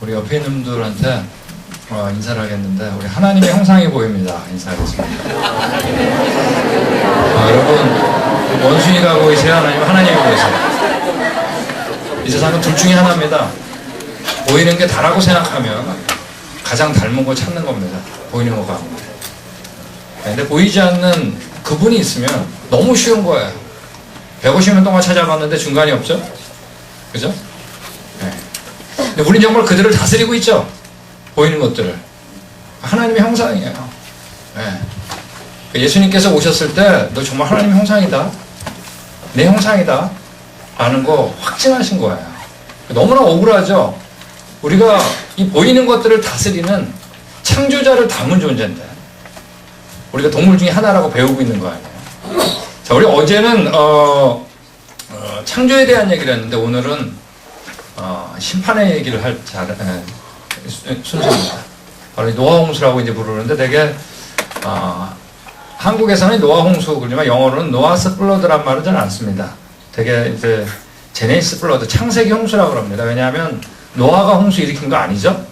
우리 옆에 있는 분들한테 인사를 하겠는데, 우리 하나님의 형상이 보입니다. 인사하겠습니다. 여러분, 원숭이가 보이세요? 하나님이 보이세요? 이 세상은 둘 중에 하나입니다. 보이는 게 다라고 생각하면 가장 닮은 거 찾는 겁니다. 보이는 거 가운데. 근데 보이지 않는 그분이 있으면 너무 쉬운 거예요. 150년 동안 찾아봤는데 중간이 없죠? 그죠? 네. 근데 우린 정말 그들을 다스리고 있죠? 보이는 것들을. 하나님의 형상이에요. 네. 예수님께서 오셨을 때 너 정말 하나님의 형상이다, 내 형상이다 라는 거 확증하신 거예요. 너무나 억울하죠? 우리가 이 보이는 것들을 다스리는 창조자를 닮은 존재인데 우리가 동물 중에 하나라고 배우고 있는 거 아니에요? 자, 우리 어제는 창조에 대한 얘기를 했는데 오늘은 심판의 얘기를 할 순서입니다. 바로 노아홍수라고 이제 부르는데 되게 한국에서는 노아홍수 그러지만 영어로는 노아스 플러드란 말은 잘 안 씁니다. 되게 이제 제네시스 플러드, 창세기 홍수라고 합니다. 왜냐하면 노아가 홍수 일으킨 거 아니죠?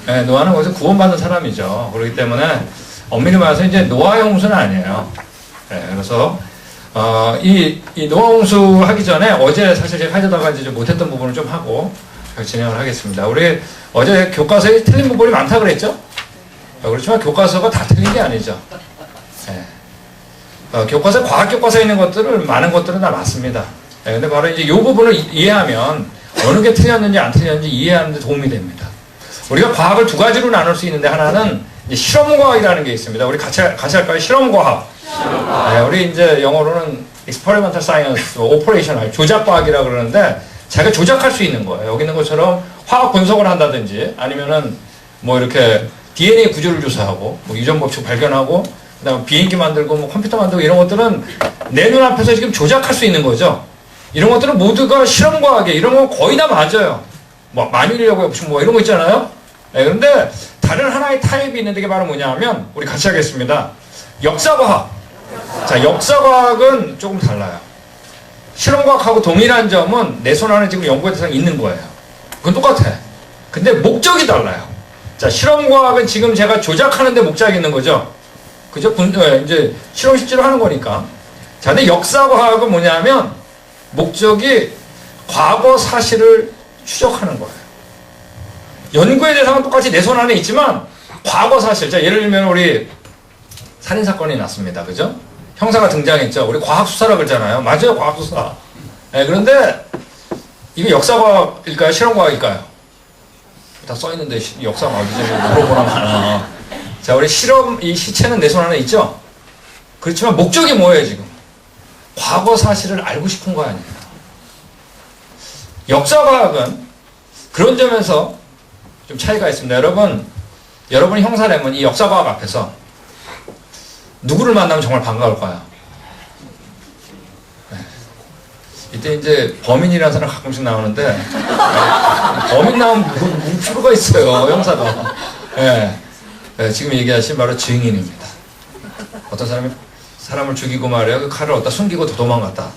네, 노아는 거기서 구원받은 사람이죠. 그렇기 때문에 엄밀히 말해서 이제 노아의 홍수는 아니에요. 네, 그래서 이 노아 홍수 하기 전에 어제 사실 제가 하려다가 이제 좀 못했던 부분을 좀 하고 진행을 하겠습니다. 우리 어제 교과서에 틀린 부분이 많다 그랬죠? 그렇지만 교과서가 다 틀린 게 아니죠. 네. 교과서, 과학 교과서에 있는 것들을 많은 것들은 다 맞습니다. 네, 근데 바로 이제 이 부분을 이해하면 어느 게 틀렸는지 안 틀렸는지 이해하는 데 도움이 됩니다. 우리가 과학을 두 가지로 나눌 수 있는데 하나는 이제 실험과학이라는 게 있습니다. 우리 같이 할까요? 실험과학. 네, 우리 이제 영어로는 experimental science, operational, 조작과학이라고 그러는데 자기가 조작할 수 있는 거예요. 여기 있는 것처럼 화학 분석을 한다든지 아니면은 뭐 이렇게 DNA 구조를 조사하고 뭐 유전 법칙 발견하고 그다음에 비행기 만들고 뭐 컴퓨터 만들고 이런 것들은 내 눈앞에서 지금 조작할 수 있는 거죠. 이런 것들은 모두가 실험과학에 이런 건 거의 다 맞아요. 뭐 만유인력의 법칙 뭐 이런 거 있잖아요. 네, 그런데 다른 하나의 타입이 있는데 이게 바로 뭐냐면 우리 같이 하겠습니다. 역사과학. 자, 역사과학은 조금 달라요. 실험과학하고 동일한 점은 내 손 안에 지금 연구의 대상이 있는 거예요. 그건 똑같아. 근데 목적이 달라요. 자, 실험과학은 지금 제가 조작하는데 목적이 있는 거죠. 그죠? 이제 실험 실제로 하는 거니까. 자, 근데 역사과학은 뭐냐면 목적이 과거 사실을 추적하는 거예요. 연구의 대상은 똑같이 내 손 안에 있지만 과거 사실. 자, 예를 들면 우리 살인사건이 났습니다. 그죠? 형사가 등장했죠. 우리 과학수사라고 그러잖아요. 맞아요. 과학수사. 네, 그런데 이거 역사과학일까요? 실험과학일까요? 다 써있는데 역사가 어디서 물어보나 마나. 자, 우리 이 시체는 내 손 안에 있죠? 그렇지만 목적이 뭐예요, 지금? 과거 사실을 알고 싶은 거 아니에요. 역사과학은 그런 점에서 좀 차이가 있습니다. 여러분이 형사라면 이 역사과학 앞에서 누구를 만나면 정말 반가울까요? 네. 이때 이제 범인이라는 사람 가끔씩 나오는데 범인 나오면 뭐 필요가 있어요, 형사가. 네. 네, 지금 얘기하신 바로 증인입니다. 어떤 사람이 사람을 죽이고 말이에요. 그 칼을 어디다 숨기고 도망갔다.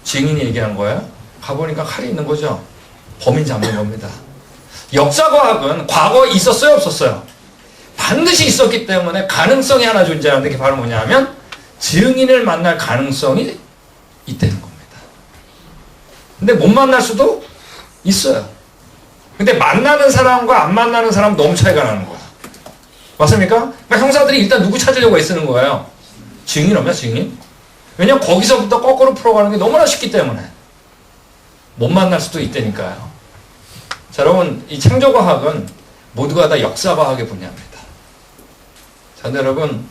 증인이 얘기한 거예요. 가보니까 칼이 있는 거죠. 범인 잡는 겁니다. 역사과학은 과거에 있었어요, 없었어요? 반드시 있었기 때문에 가능성이 하나 존재하는데 그게 바로 뭐냐면 증인을 만날 가능성이 있다는 겁니다. 근데 못 만날 수도 있어요. 근데 만나는 사람과 안 만나는 사람 너무 차이가 나는 거예요. 맞습니까? 그러니까 형사들이 일단 누구 찾으려고 애쓰는 거예요? 증인 없냐, 증인? 왜냐면 거기서부터 거꾸로 풀어가는 게 너무나 쉽기 때문에 못 만날 수도 있다니까요. 자, 여러분, 이 창조과학은 모두가 다 역사과학의 분야입니다. 자, 근데 여러분,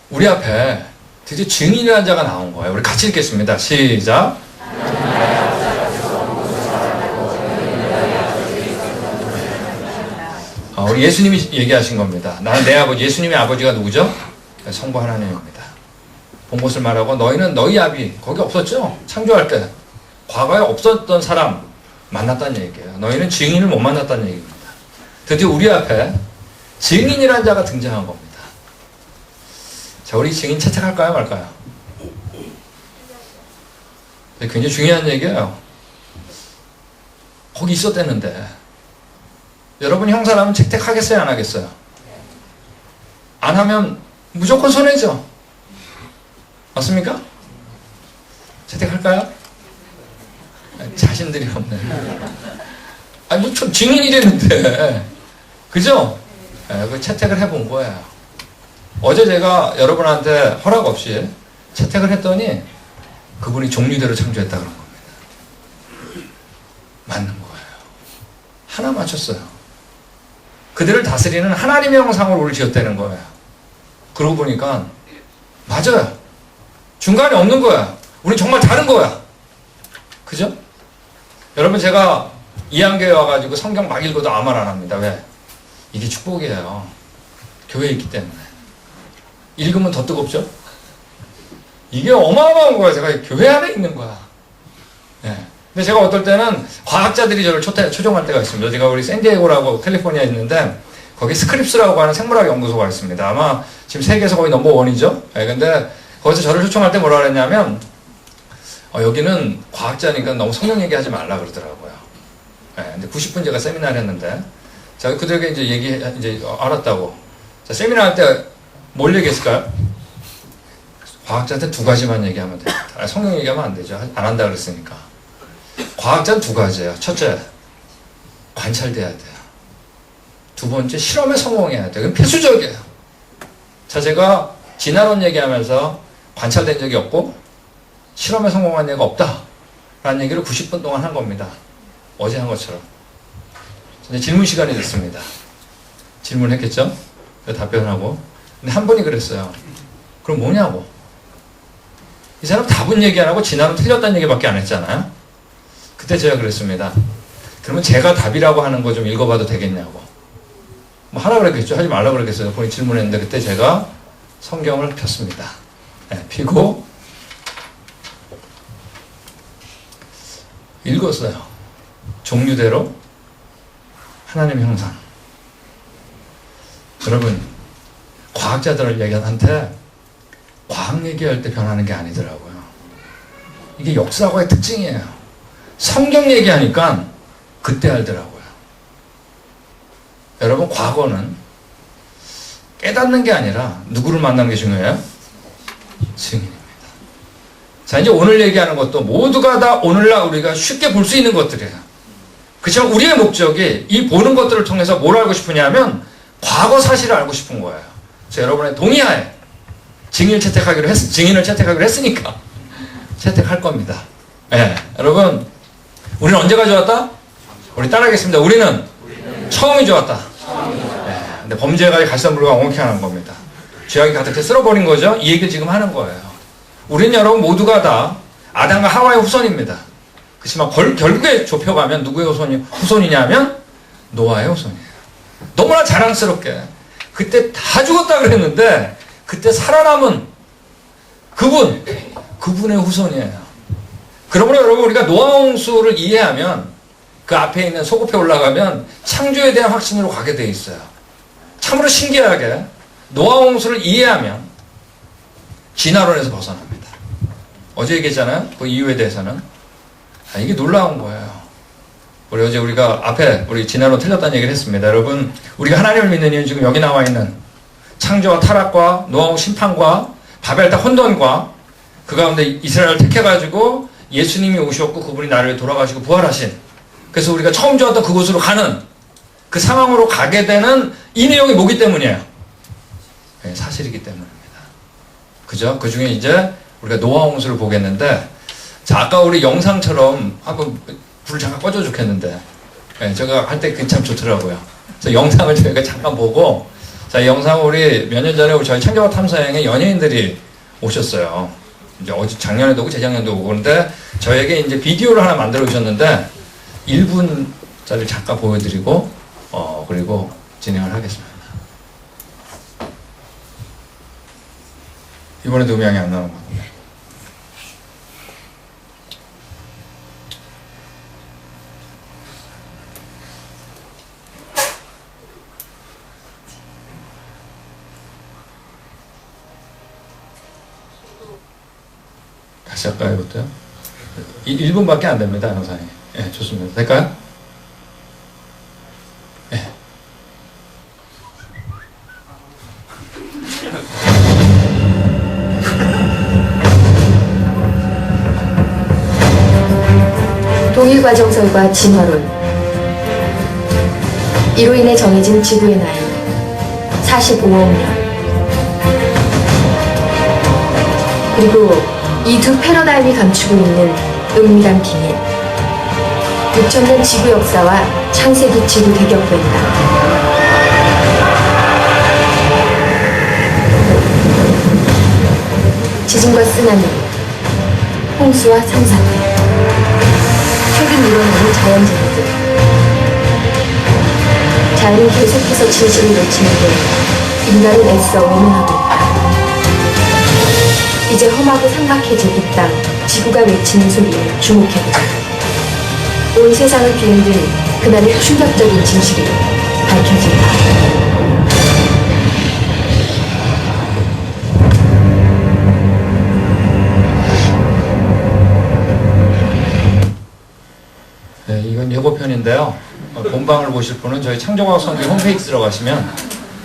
우리 앞에 드디어 증인이라는 자가 나온 거예요. 우리 같이 읽겠습니다. 시작. 우리 예수님이 얘기하신 겁니다. 나는 내 아버지, 예수님의 아버지가 누구죠? 성부 하나님입니다. 본 것을 말하고 너희는 너희 아비, 거기 없었죠? 창조할 때. 과거에 없었던 사람 만났다는 얘기예요. 너희는 증인을 못 만났다는 얘기입니다. 드디어 우리 앞에 증인이라는 자가 등장한 겁니다. 자, 우리 증인 채택할까요, 말까요? 굉장히 중요한 얘기예요. 거기 있었댔는데 여러분 형사라면 채택하겠어요, 안 하겠어요? 안 하면 무조건 손해죠. 맞습니까? 채택할까요? 자신들이 없네. 아니, 뭐, 증인이 됐는데. 그죠? 그 채택을 해본 거예요. 어제 제가 여러분한테 허락 없이 채택을 했더니 그분이 종류대로 창조했다 그런 겁니다. 맞는 거예요. 하나 맞췄어요. 그들을 다스리는 하나님의 형상으로 우리를 지었다는 거예요. 그러고 보니까 맞아요. 중간에 없는 거야. 우리 정말 다른 거야. 그죠? 여러분, 제가 이한교회 와가지고 성경 막 읽어도 아무 말 안 합니다. 왜? 이게 축복이에요. 교회에 있기 때문에. 읽으면 더 뜨겁죠? 이게 어마어마한 거야. 제가 교회 안에 있는 거야. 예. 근데 제가 어떨 때는 과학자들이 저를 초청할 때가 있습니다. 제가 우리 샌디에고라고 캘리포니아에 있는데 거기 스크립스라고 하는 생물학 연구소가 있습니다. 아마 지금 세계에서 거의 넘버1이죠. 예. 근데 거기서 저를 초청할 때 뭐라 그랬냐면 여기는 과학자니까 너무 성경 얘기하지 말라 그러더라고요. 예. 근데 90분 제가 세미나를 했는데 제가 그들에게 이제 알았다고. 자, 세미나 할 때 뭘 얘기했을까요? 과학자한테 2가지만 얘기하면 됩니다. 성경 얘기하면 안 되죠. 안 한다 그랬으니까. 과학자는 2가지예요. 첫째, 관찰돼야 돼요. 2번째, 실험에 성공해야 돼요. 그건 필수적이에요. 자, 제가 진화론 얘기하면서 관찰된 적이 없고 실험에 성공한 얘기가 없다 라는 얘기를 90분 동안 한 겁니다. 어제 한 것처럼. 이제 질문 시간이 됐습니다. 질문했겠죠? 답변하고. 근데 한 분이 그랬어요. 그럼 뭐냐고. 이 사람 답은 얘기 안 하고 진화론 틀렸다는 얘기밖에 안 했잖아요. 그때 제가 그랬습니다. 그러면 제가 답이라고 하는 거 좀 읽어봐도 되겠냐고. 뭐 하라 그랬겠죠. 하지 말라 그랬겠어요. 본인이 질문했는데 그때 제가 성경을 폈습니다. 네, 피고 읽었어요. 종류대로 하나님의 형상. 여러분, 과학자들을 얘기한테 과학 얘기할 때 변하는 게 아니더라고요. 이게 역사과의 특징이에요. 성경 얘기하니까 그때 알더라고요. 여러분, 과거는 깨닫는 게 아니라 누구를 만나는 게 중요해요? 증인입니다. 자, 이제 오늘 얘기하는 것도 모두가 다 오늘날 우리가 쉽게 볼 수 있는 것들이에요. 그렇지만 우리의 목적이 이 보는 것들을 통해서 뭘 알고 싶으냐면 과거 사실을 알고 싶은 거예요. 그래서 여러분의 동의하에 증인을 채택하기로 했으니까 채택할 겁니다. 네, 여러분, 우리는 언제가 좋았다? 우리 따라하겠습니다. 우리는 처음이 좋았다. 네, 근데 범죄가 갈산불과 엉켜 하는 겁니다. 죄악이 가득해 쓸어버린 거죠. 이 얘기를 지금 하는 거예요. 우리는 여러분 모두가 다 아담과 하와의 후손입니다. 그렇지만 결국에 좁혀가면 누구의 후손이냐면 노아의 후손이에요. 너무나 자랑스럽게 그때 다 죽었다 그랬는데 그때 살아남은 그분의 후손이에요. 그러므로 여러분, 우리가 노아 홍수를 이해하면 그 앞에 있는 소급에 올라가면 창조에 대한 확신으로 가게 돼 있어요. 참으로 신기하게 노아 홍수를 이해하면 진화론에서 벗어납니다. 어제 얘기했잖아요. 그 이유에 대해서는. 이게 놀라운 거예요. 어제 우리가 앞에 우리 진화론 틀렸다는 얘기를 했습니다. 여러분, 우리가 하나님을 믿는 이유는 지금 여기 나와 있는 창조와 타락과 노아의 심판과 바벨탑 혼돈과 그 가운데 이스라엘을 택해가지고 예수님이 오셨고 그분이 나를 돌아가시고 부활하신, 그래서 우리가 처음 좋았던 그곳으로 가는 그 상황으로 가게 되는 이 내용이 뭐기 때문이에요? 네, 사실이기 때문입니다. 그죠? 그 중에 이제 우리가 노아 홍수를 보겠는데, 자, 아까 우리 영상처럼 한번 불을 잠깐 꺼줘 좋겠는데, 네, 제가 할 때 참 좋더라고요. 그래서 영상을 저희가 잠깐 보고, 자, 이 영상 우리 몇 년 전에 우리 저희 창조와 탐사여행에 연예인들이 오셨어요. 이제 작년에도 오고 재작년에도 오고. 그런데 저에게 이제 비디오를 하나 만들어 주셨는데 1분짜리 잠깐 보여드리고 그리고 진행을 하겠습니다. 이번에도 음향이 안 나오는 것 같아요. 다시 할까요, 이것도요? 1분밖에 안 됩니다, 영상이. 예, 좋습니다. 될까요? 예. 과정설과 진화론, 이로 인해 정해진 지구의 나이 45억 년. 그리고 이 두 패러다임이 감추고 있는 은밀한 비밀. 6천년 지구 역사와 창세기 지구 대격변이다. 지진과 쓰나미, 홍수와 산사태, 최근 일어나는 자연재해들. 자연은 계속해서 진실을 외치는데 인간은 애써 외면하고 있다. 이제 험하고 삭막해진 이 땅, 지구가 외치는 소리에 주목해보자. 온 세상을 뒤흔든 그날의 충격적인 진실이 밝혀진다. 네, 이건 예고편인데요. 본방을 보실 분은 저희 창조과학 성경 홈페이지 들어가시면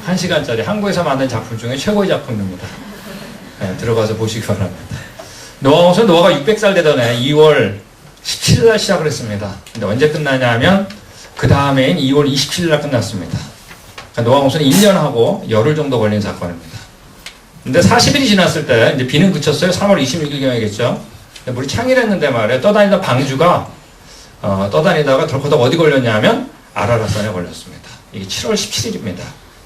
1시간짜리 한국에서 만든 작품 중에 최고의 작품입니다. 네, 들어가서 보시기 바랍니다. 노아홍수는 노아가 600살 되던 해 2월 17일 날 시작을 했습니다. 근데 언제 끝나냐 하면 그 다음해인 2월 27일 날 끝났습니다. 그러니까 노아홍수는 1년 하고 열흘 정도 걸린 사건입니다. 근데 40일이 지났을 때 이제 비는 그쳤어요. 3월 26일경이겠죠. 물이 창일했는데 말이에요. 떠다니던 방주가 떠다니다가 덜커덕 어디 걸렸냐 하면 아라라산에 걸렸습니다. 이게 7월 17일입니다.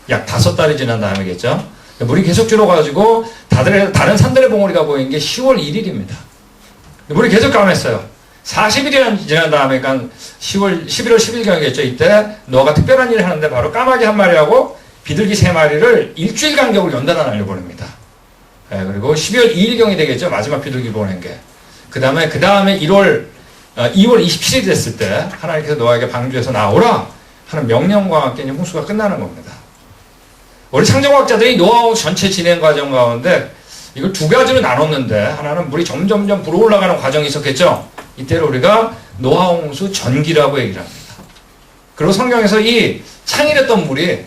약 5달이 지난 다음이겠죠. 물이 계속 줄어가지고 다른 산들의 봉우리가 보인 게 10월 1일입니다. 물이 계속 감했어요. 40일이 지난 다음에, 그러니까 11월 10일경이겠죠. 이때 노아가 특별한 일을 하는데 바로 까마귀 한 마리하고 비둘기 3마리를 일주일 간격으로 연달아 날려보냅니다. 네, 그리고 12월 2일경이 되겠죠. 마지막 비둘기 보낸 게. 그 다음에 2월 27일이 됐을 때 하나님께서 노아에게 방주에서 나오라 하는 명령과 함께 홍수가 끝나는 겁니다. 우리 창조과학자들이 노아홍수 전체 진행 과정 가운데 이걸 두 가지로 나눴는데, 하나는 물이 점점점 불어올라가는 과정이 있었겠죠. 이때를 우리가 노아홍수 전기라고 얘기를 합니다. 그리고 성경에서 이 창일했던 물이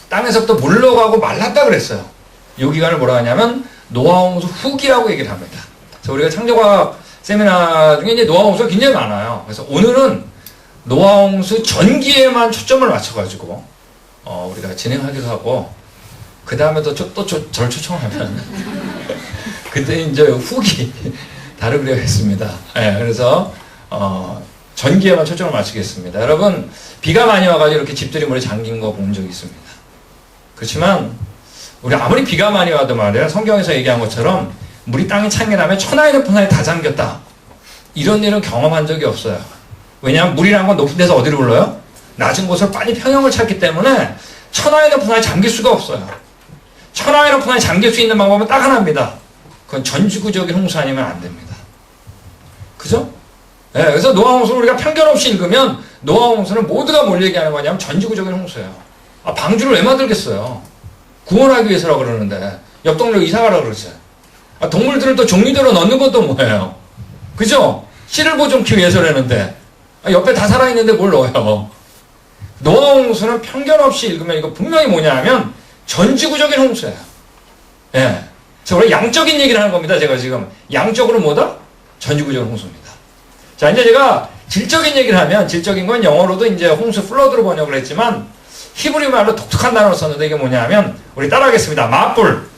땅에서부터 물러가고 말랐다 그랬어요. 이 기간을 뭐라 하냐면 노아홍수 후기라고 얘기를 합니다. 그래서 우리가 창조과학 세미나 중에 이제 노아홍수가 굉장히 많아요. 그래서 오늘은 노아홍수 전기에만 초점을 맞춰가지고 우리가 진행하기도 하고, 그 다음에 또 절 초청하면 그때 이제 후기 다루기로 했습니다. 네, 그래서 전기에만 초점을 맞추겠습니다. 여러분, 비가 많이 와가지고 이렇게 집들이 물에 잠긴 거 본 적 있습니다. 그렇지만 우리 아무리 비가 많이 와도 말이야, 성경에서 얘기한 것처럼 물이 땅에 창일하면 천하의 높은 산에 다 잠겼다, 이런 일은 경험한 적이 없어요. 왜냐하면 물이라는 건 높은 데서 어디로 흘러요? 낮은 곳으로 빨리 평형을 찾기 때문에 천하의 높은 산에 잠길 수가 없어요. 천하의 높은 산에 잠길 수 있는 방법은 딱 하나입니다. 그건 전지구적인 홍수 아니면 안 됩니다. 그죠? 네, 그래서 노아홍수를 우리가 편견 없이 읽으면 노아홍수는 모두가 뭘 얘기하는 거냐면 전지구적인 홍수예요. 방주를 왜 만들겠어요? 구원하기 위해서라고 그러는데 옆 동네로 이사가라고 그러죠. 동물들을 또 종류대로 넣는 것도 뭐예요? 그죠? 씨를 보존하기 위해서라는데 옆에 다 살아있는데 뭘 넣어요? 노아홍수는 편견 없이 읽으면 이거 분명히 뭐냐 하면 전지구적인 홍수예요. 예. 그래서 원래 양적인 얘기를 하는 겁니다. 제가 지금 양적으로 뭐다? 전지구적인 홍수입니다. 자, 이제 제가 질적인 얘기를 하면, 질적인 건 영어로도 이제 홍수 플러드로 번역을 했지만 히브리 말로 독특한 단어를 썼는데 이게 뭐냐 하면, 우리 따라하겠습니다. 맞불.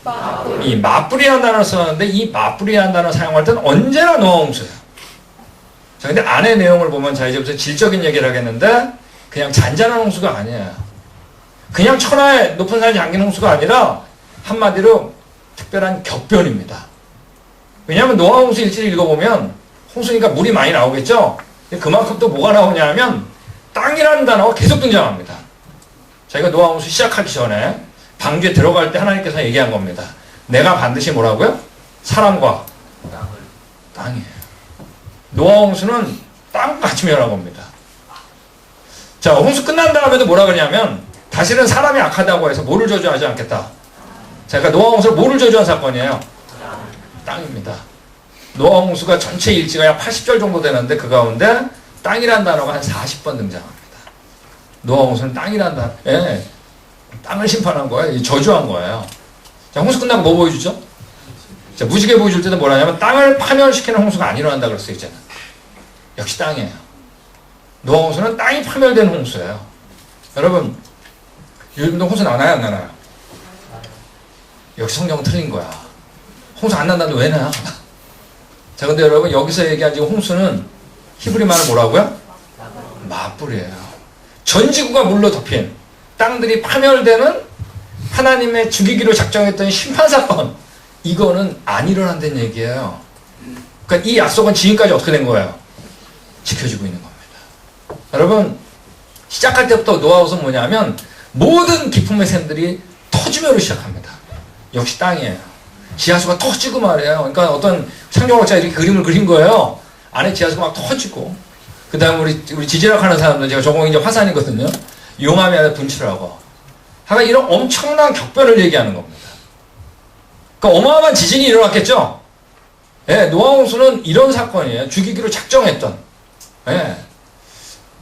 이 맞불이라는 단어를 썼는데 이 맞불이라는 단어 사용할 때는 언제나 노아홍수예요. 자, 근데 안의 내용을 보면, 자, 이제부터 질적인 얘기를 하겠는데 그냥 잔잔한 홍수가 아니에요. 그냥 천하의 높은 산에 잠긴 홍수가 아니라 한마디로 특별한 격변입니다. 왜냐하면 노아홍수 일지를 읽어보면 홍수니까 물이 많이 나오겠죠? 그만큼 또 뭐가 나오냐 하면 땅이라는 단어가 계속 등장합니다. 저희가 노아홍수 시작하기 전에 방주에 들어갈 때 하나님께서 얘기한 겁니다. 내가 반드시 뭐라고요? 사람과 땅이에요. 노아홍수는 땅까지 멸한 겁니다. 자, 홍수 끝난 다음에도 뭐라 그러냐면 다시는 사람이 악하다고 해서 뭐를 저주하지 않겠다. 자, 그러니까 노아홍수를 뭐를 저주한 사건이에요? 땅입니다. 노아홍수가 전체 일지가 약 80절 정도 되는데 그 가운데 땅이라는 단어가 한 40번 등장합니다. 노아홍수는 땅이라는 단어, 예, 땅을 심판한 거예요. 저주한 거예요. 자, 홍수 끝나고 뭐 보여주죠? 자, 무지개 보여줄 때는 뭐라냐면 땅을 파멸시키는 홍수가 안 일어난다 그랬어요. 이제는 역시 땅이에요. 노아 홍수는 땅이 파멸된 홍수예요. 여러분, 요즘도 홍수 나나요, 안 나나요? 역시 성경은 틀린 거야. 홍수 안 난다는데 왜 나? 자, 근데 여러분, 여기서 얘기한 지금 홍수는 히브리 말은 뭐라고요? 마뿔이에요. 전 지구가 물로 덮인 땅들이 파멸되는 하나님의 죽이기로 작정했던 심판사건, 이거는 안 일어난다는 얘기예요. 그러니까 이 약속은 지금까지 어떻게 된 거예요? 지켜지고 있는 겁니다. 여러분, 시작할 때부터 노아웃은 뭐냐면 모든 기품의 샘들이 터지며로 시작합니다. 역시 땅이에요. 지하수가 터지고 말이에요. 그러니까 어떤 창조학자가 이렇게 그림을 그린 거예요. 안에 지하수가 막 터지고, 그 다음에 우리 지질학 하는 사람들, 제가 전공이 이제 화산이거든요. 용암이 아니라 분출하고. 하여간 이런 엄청난 격변을 얘기하는 겁니다. 그러니까 어마어마한 지진이 일어났겠죠? 예, 노아홍수는 이런 사건이에요. 죽이기로 작정했던. 예.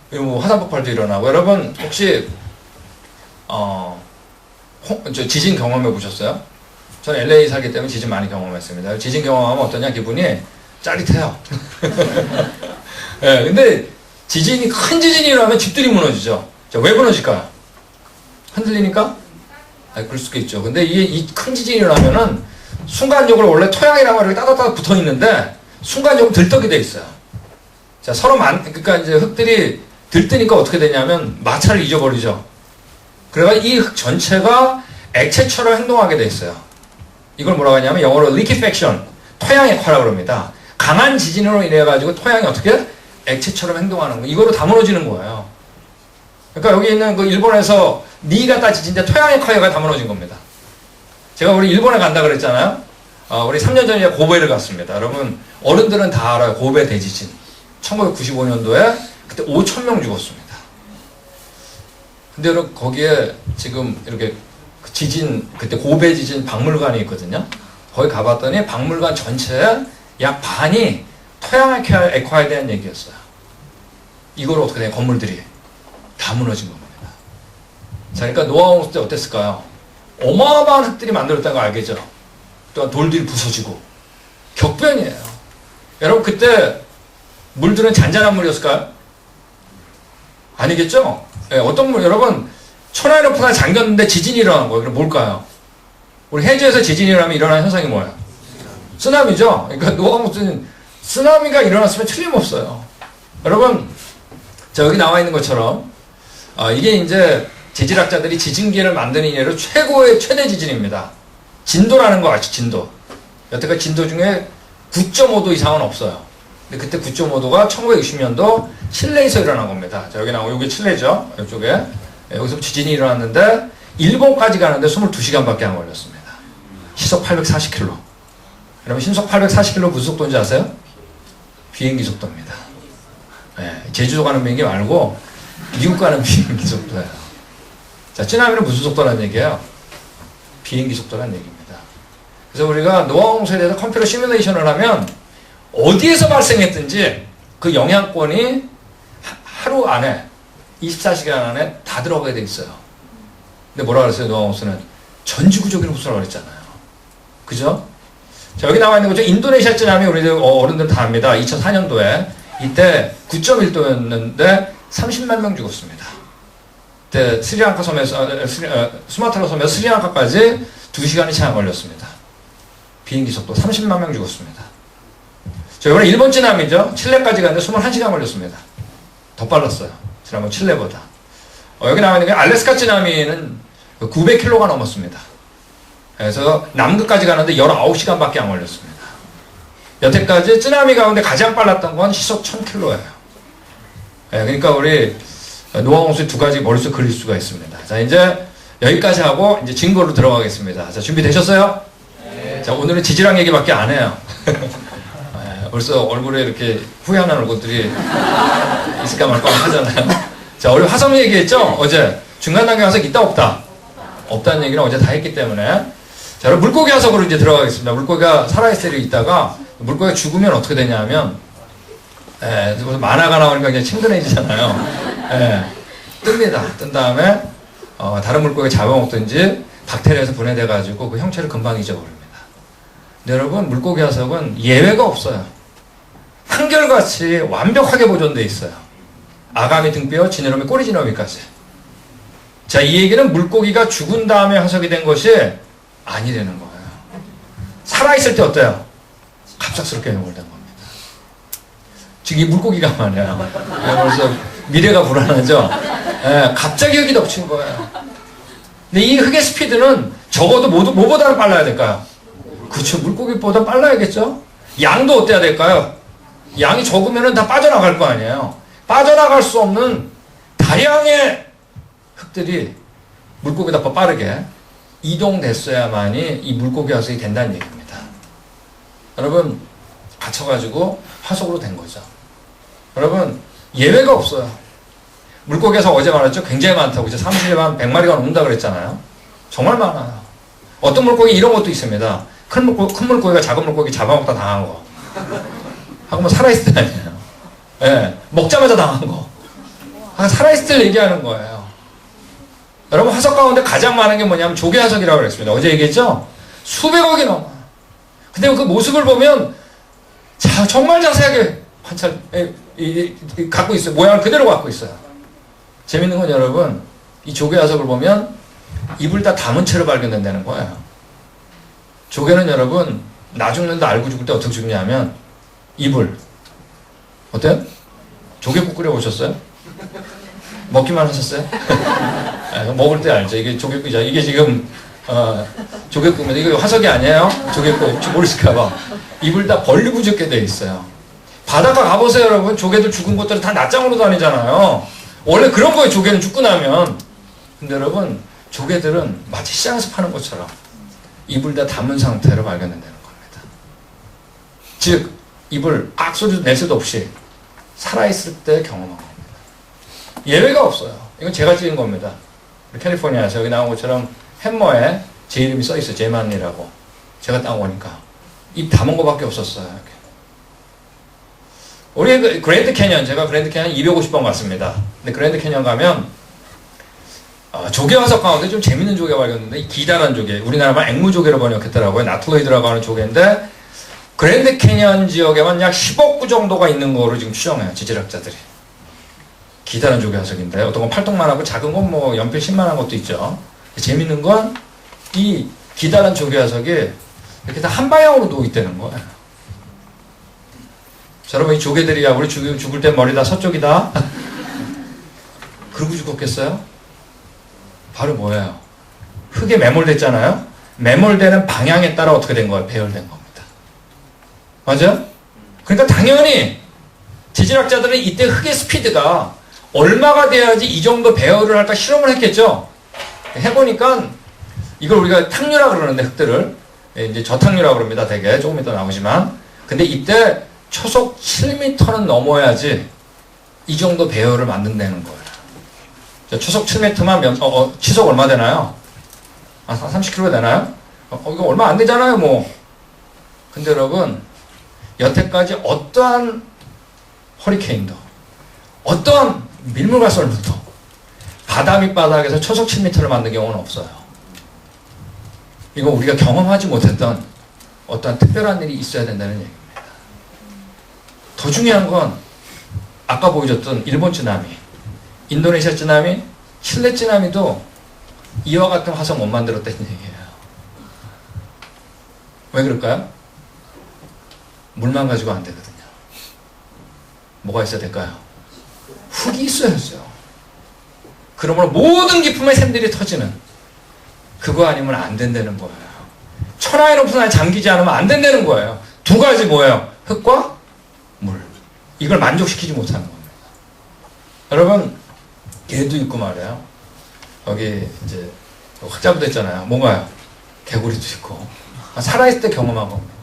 그리고 뭐 화산 폭발도 일어나고. 여러분, 혹시, 저 지진 경험해 보셨어요? 저는 LA 살기 때문에 지진 많이 경험했습니다. 지진 경험하면 어떠냐? 기분이 짜릿해요. 예, 근데 큰 지진이 일어나면 집들이 무너지죠. 자, 왜 무너질까요? 흔들리니까? 그럴 수도 있죠. 근데 이 큰 지진이 일어나면은 순간적으로 원래 토양이랑 이렇게 따닥따닥 붙어 있는데 순간적으로 들떡이 돼 있어요. 자, 그러니까 이제 흙들이 들뜨니까 어떻게 되냐면 마찰을 잊어버리죠. 그래서 이 흙 전체가 액체처럼 행동하게 돼 있어요. 이걸 뭐라고 하냐면 영어로 liquefaction, 토양 액화라고 합니다. 강한 지진으로 인해 가지고 토양이 어떻게 액체처럼 행동하는 거, 이거로 다 무너지는 거예요. 그러니까 여기 있는 그 일본에서 니가타 지진대 토양 액화가 다 무너진 겁니다. 제가 우리 일본에 간다 그랬잖아요. 우리 3년 전에 고베를 갔습니다. 여러분, 어른들은 다 알아요. 고베 대지진. 1995년도에 그때 5,000명 죽었습니다. 근데 여러분, 거기에 지금 이렇게 지진, 그때 고베 지진 박물관이 있거든요. 거기 가봤더니 박물관 전체에 약 반이 토양 액화에 대한 얘기였어요. 이걸 어떻게 된 건물들이 다 무너진 겁니다. 자, 그러니까 노아 홍수 때 어땠을까요? 어마어마한 흙들이 만들었다는 거 알겠죠? 또 돌들이 부서지고 격변이에요. 여러분, 그때 물들은 잔잔한 물이었을까요? 아니겠죠? 네, 어떤 물, 여러분, 천하의 높이가 잠겼는데 지진이 일어난 거예요. 그럼 뭘까요? 우리 해저에서 지진이 일어나면 일어나는 현상이 뭐예요? 쓰나미죠? 그러니까 노아 홍수는 쓰나미가 일어났으면 틀림없어요. 여러분, 자, 여기 나와 있는 것처럼, 이게 이제 지질학자들이 지진계를 만드는 이래로 최대 지진입니다. 진도라는 거 아시죠? 진도. 여태까지 진도 중에 9.5도 이상은 없어요. 근데 그때 9.5도가 1960년도 칠레에서 일어난 겁니다. 자, 여기 나오고, 여기 칠레죠? 이쪽에. 여기서 지진이 일어났는데, 일본까지 가는데 22시간밖에 안 걸렸습니다. 시속 840km. 여러분, 시속 840km 무슨 속도인지 아세요? 비행기 속도입니다. 네, 제주도 가는 비행기 말고, 미국 가는 비행기 속도예요. 자, 쓰나미는 무슨 속도라는 얘기예요? 비행기 속도라는 얘기입니다. 그래서 우리가 노아 홍수에 대해서 컴퓨터 시뮬레이션을 하면 어디에서 발생했든지 그 영향권이 하루 안에 24시간 안에 다 들어가게 돼 있어요. 근데 뭐라 그랬어요? 노아 홍수는 전지구적인 홍수라고 그랬잖아요. 그죠? 자, 여기 나와 있는 거죠. 인도네시아 쓰나미 우리들 어른들 다 압니다. 2004년도에 이때 9.1도였는데 30만 명 죽었습니다. 그때 스리랑카 섬에서 수마트라 섬에서 스리랑카까지 2시간이 채 안 걸렸습니다. 비행기 속도 30만 명 죽었습니다. 자, 이번에 일본 쓰나미죠. 칠레까지 갔는데 21시간 걸렸습니다. 더 빨랐어요. 지난번 칠레보다. 여기 나와 있는 게 알래스카 쓰나미는 900km가 넘었습니다. 그래서 남극까지 가는데 19시간밖에 안 걸렸습니다. 여태까지 쓰나미 가운데 가장 빨랐던 건 시속 1000km예요. 그러니까 우리 노아 홍수의 두 가지 머릿속에 그릴 수가 있습니다. 자, 이제 여기까지 하고 이제 증거로 들어가겠습니다. 자, 준비되셨어요? 네. 자, 오늘은 지질학 얘기밖에 안 해요. 벌써 얼굴에 이렇게 후회하는 얼굴들이 있을까 말까 하잖아요. 자, 우리 화성 얘기했죠? 어제 중간 단계 화석 있다 없다? 없다는 얘기는 어제 다 했기 때문에. 자, 그럼 물고기 화석으로 이제 들어가겠습니다. 물고기가 살아있을 때 있다가 물고기가 죽으면 어떻게 되냐면, 만화가 나오니까 그냥 친근해지잖아요. 뜹니다. 뜬 다음에 다른 물고기 잡아먹든지 박테리아에서 분해돼가지고 그 형체를 금방 잊어버립니다. 근데 여러분, 물고기 화석은 예외가 없어요. 한결같이 완벽하게 보존돼 있어요. 아가미 등뼈, 지느러미, 꼬리 지느러미까지. 자, 이 얘기는 물고기가 죽은 다음에 화석이 된 것이 아니라는 거예요. 살아있을 때 어때요? 갑작스럽게 해골된 겁니다. 지금 이 물고기가 말이야. 그래서 미래가 불안하죠? 예, 갑자기 여기 덮친 거예요. 근데 이 흙의 스피드는 적어도 뭐보다는 빨라야 될까요? 그쵸, 물고기보다 빨라야겠죠? 양도 어때야 될까요? 양이 적으면 다 빠져나갈 거 아니에요. 빠져나갈 수 없는 다량의 흙들이 물고기보다 더 빠르게 이동됐어야만이 이 물고기 화석이 된다는 얘기입니다. 여러분, 갇혀가지고 화석으로 된 거죠. 여러분, 예외가 없어요. 물고기에서 어제 말했죠? 굉장히 많다고. 이제 30만 100마리가 넘는다 그랬잖아요. 정말 많아요. 어떤 물고기 이런 것도 있습니다. 큰 물고기가 작은 물고기 잡아먹다 당한 거. 하고 뭐 살아있을 때 아니에요. 예, 먹자마자 당한 거. 살아있을 때 얘기하는 거예요. 여러분, 화석 가운데 가장 많은 게 뭐냐면 조개 화석이라고 그랬습니다. 어제 얘기했죠? 수백억이 넘어요. 근데 그 모습을 보면 정말 자세하게 갖고 있어요. 모양을 그대로 갖고 있어요. 재밌는 건 여러분, 이 조개 화석을 보면 입을 다 담은 채로 발견된다는 거예요. 조개는 여러분, 나 죽는다 알고 죽을 때 어떻게 죽냐면 입을 어때요? 조개국 끓여 보셨어요? 먹기만 하셨어요? 먹을 때 알죠. 이게 조개국이죠. 이게 지금 조개국입니다. 이거 화석이 아니에요. 조개국 혹시 모르실까봐 입을 다 벌리고 죽게 돼 있어요. 바닷가 가보세요, 여러분. 조개들 죽은 것들은 다 낮장으로 다니잖아요. 원래 그런 거예요, 조개는 죽고 나면. 근데 여러분, 조개들은 마치 시장에서 파는 것처럼 입을 다 담은 상태로 발견된다는 겁니다. 즉, 입을 소리도 낼 수도 없이 살아있을 때 경험한 겁니다. 예외가 없어요. 이건 제가 찍은 겁니다. 캘리포니아에서 여기 나온 것처럼 햄머에 제 이름이 써있어요. 제만리라고. 제가 따온 거니까. 입 담은 거밖에 없었어요. 이렇게. 우리 그랜드 캐년, 제가 그랜드 캐년 250번 갔습니다. 근데 그랜드 캐년 가면 조개 화석 가운데 좀 재밌는 조개가 발견됐는데, 이 기다란 조개, 우리나라 말 앵무조개로 번역했더라고요. 나틀로이드라고 하는 조개인데, 그랜드 캐년 지역에만 약 10억 구 정도가 있는 거로 지금 추정해요, 지질학자들이. 기다란 조개 화석인데, 어떤 건 팔뚝만 하고 작은 건 뭐 연필 10만한 것도 있죠. 재밌는 건 이 기다란 조개 화석이 이렇게 다 한 방향으로 누워 있다는 거예요. 자, 여러분, 이 조개들이야, 우리 죽을 때 머리 다 서쪽이다. 그러고 죽었겠어요? 바로 뭐예요? 흙에 매몰됐잖아요? 매몰되는 방향에 따라 어떻게 된 거예요? 배열된 겁니다. 맞아요? 그러니까 당연히 지질학자들은 이때 흙의 스피드가 얼마가 돼야지 이 정도 배열을 할까 실험을 했겠죠? 해보니까 이걸 우리가 탕류라고 그러는데, 흙들을 이제 저탕류라고 그럽니다. 되게 조금 이따 나오지만, 근데 이때 초속 7m는 넘어야지 이 정도 배열을 만든다는 거예요. 초속 7m만 시속 얼마 되나요? 30km 되나요? 이거 얼마 안 되잖아요, 뭐. 근데 여러분, 여태까지 어떠한 허리케인도, 어떠한 밀물과 썰물도 바다 밑바닥에서 초속 7m를 만든 경우는 없어요. 이거 우리가 경험하지 못했던 어떠한 특별한 일이 있어야 된다는 얘기입니다. 더 중요한 건 아까 보여줬던 일본 쓰나미, 인도네시아 쓰나미, 칠레 쓰나미도 이와 같은 화석 못 만들었다는 얘기예요. 왜 그럴까요? 물만 가지고 안 되거든요. 뭐가 있어야 될까요? 흙이 있어야죠. 그러므로 모든 기품의 샘들이 터지는, 그거 아니면 안 된다는 거예요. 천하의 높은 산에 잠기지 않으면 안 된다는 거예요. 두 가지 뭐예요? 흙과 물. 이걸 만족시키지 못하는 겁니다. 여러분, 개도 있고 말이에요. 여기 이제 흙자부도 있잖아요. 뭔가요? 개구리도 있고. 살아있을 때 경험한 겁니다.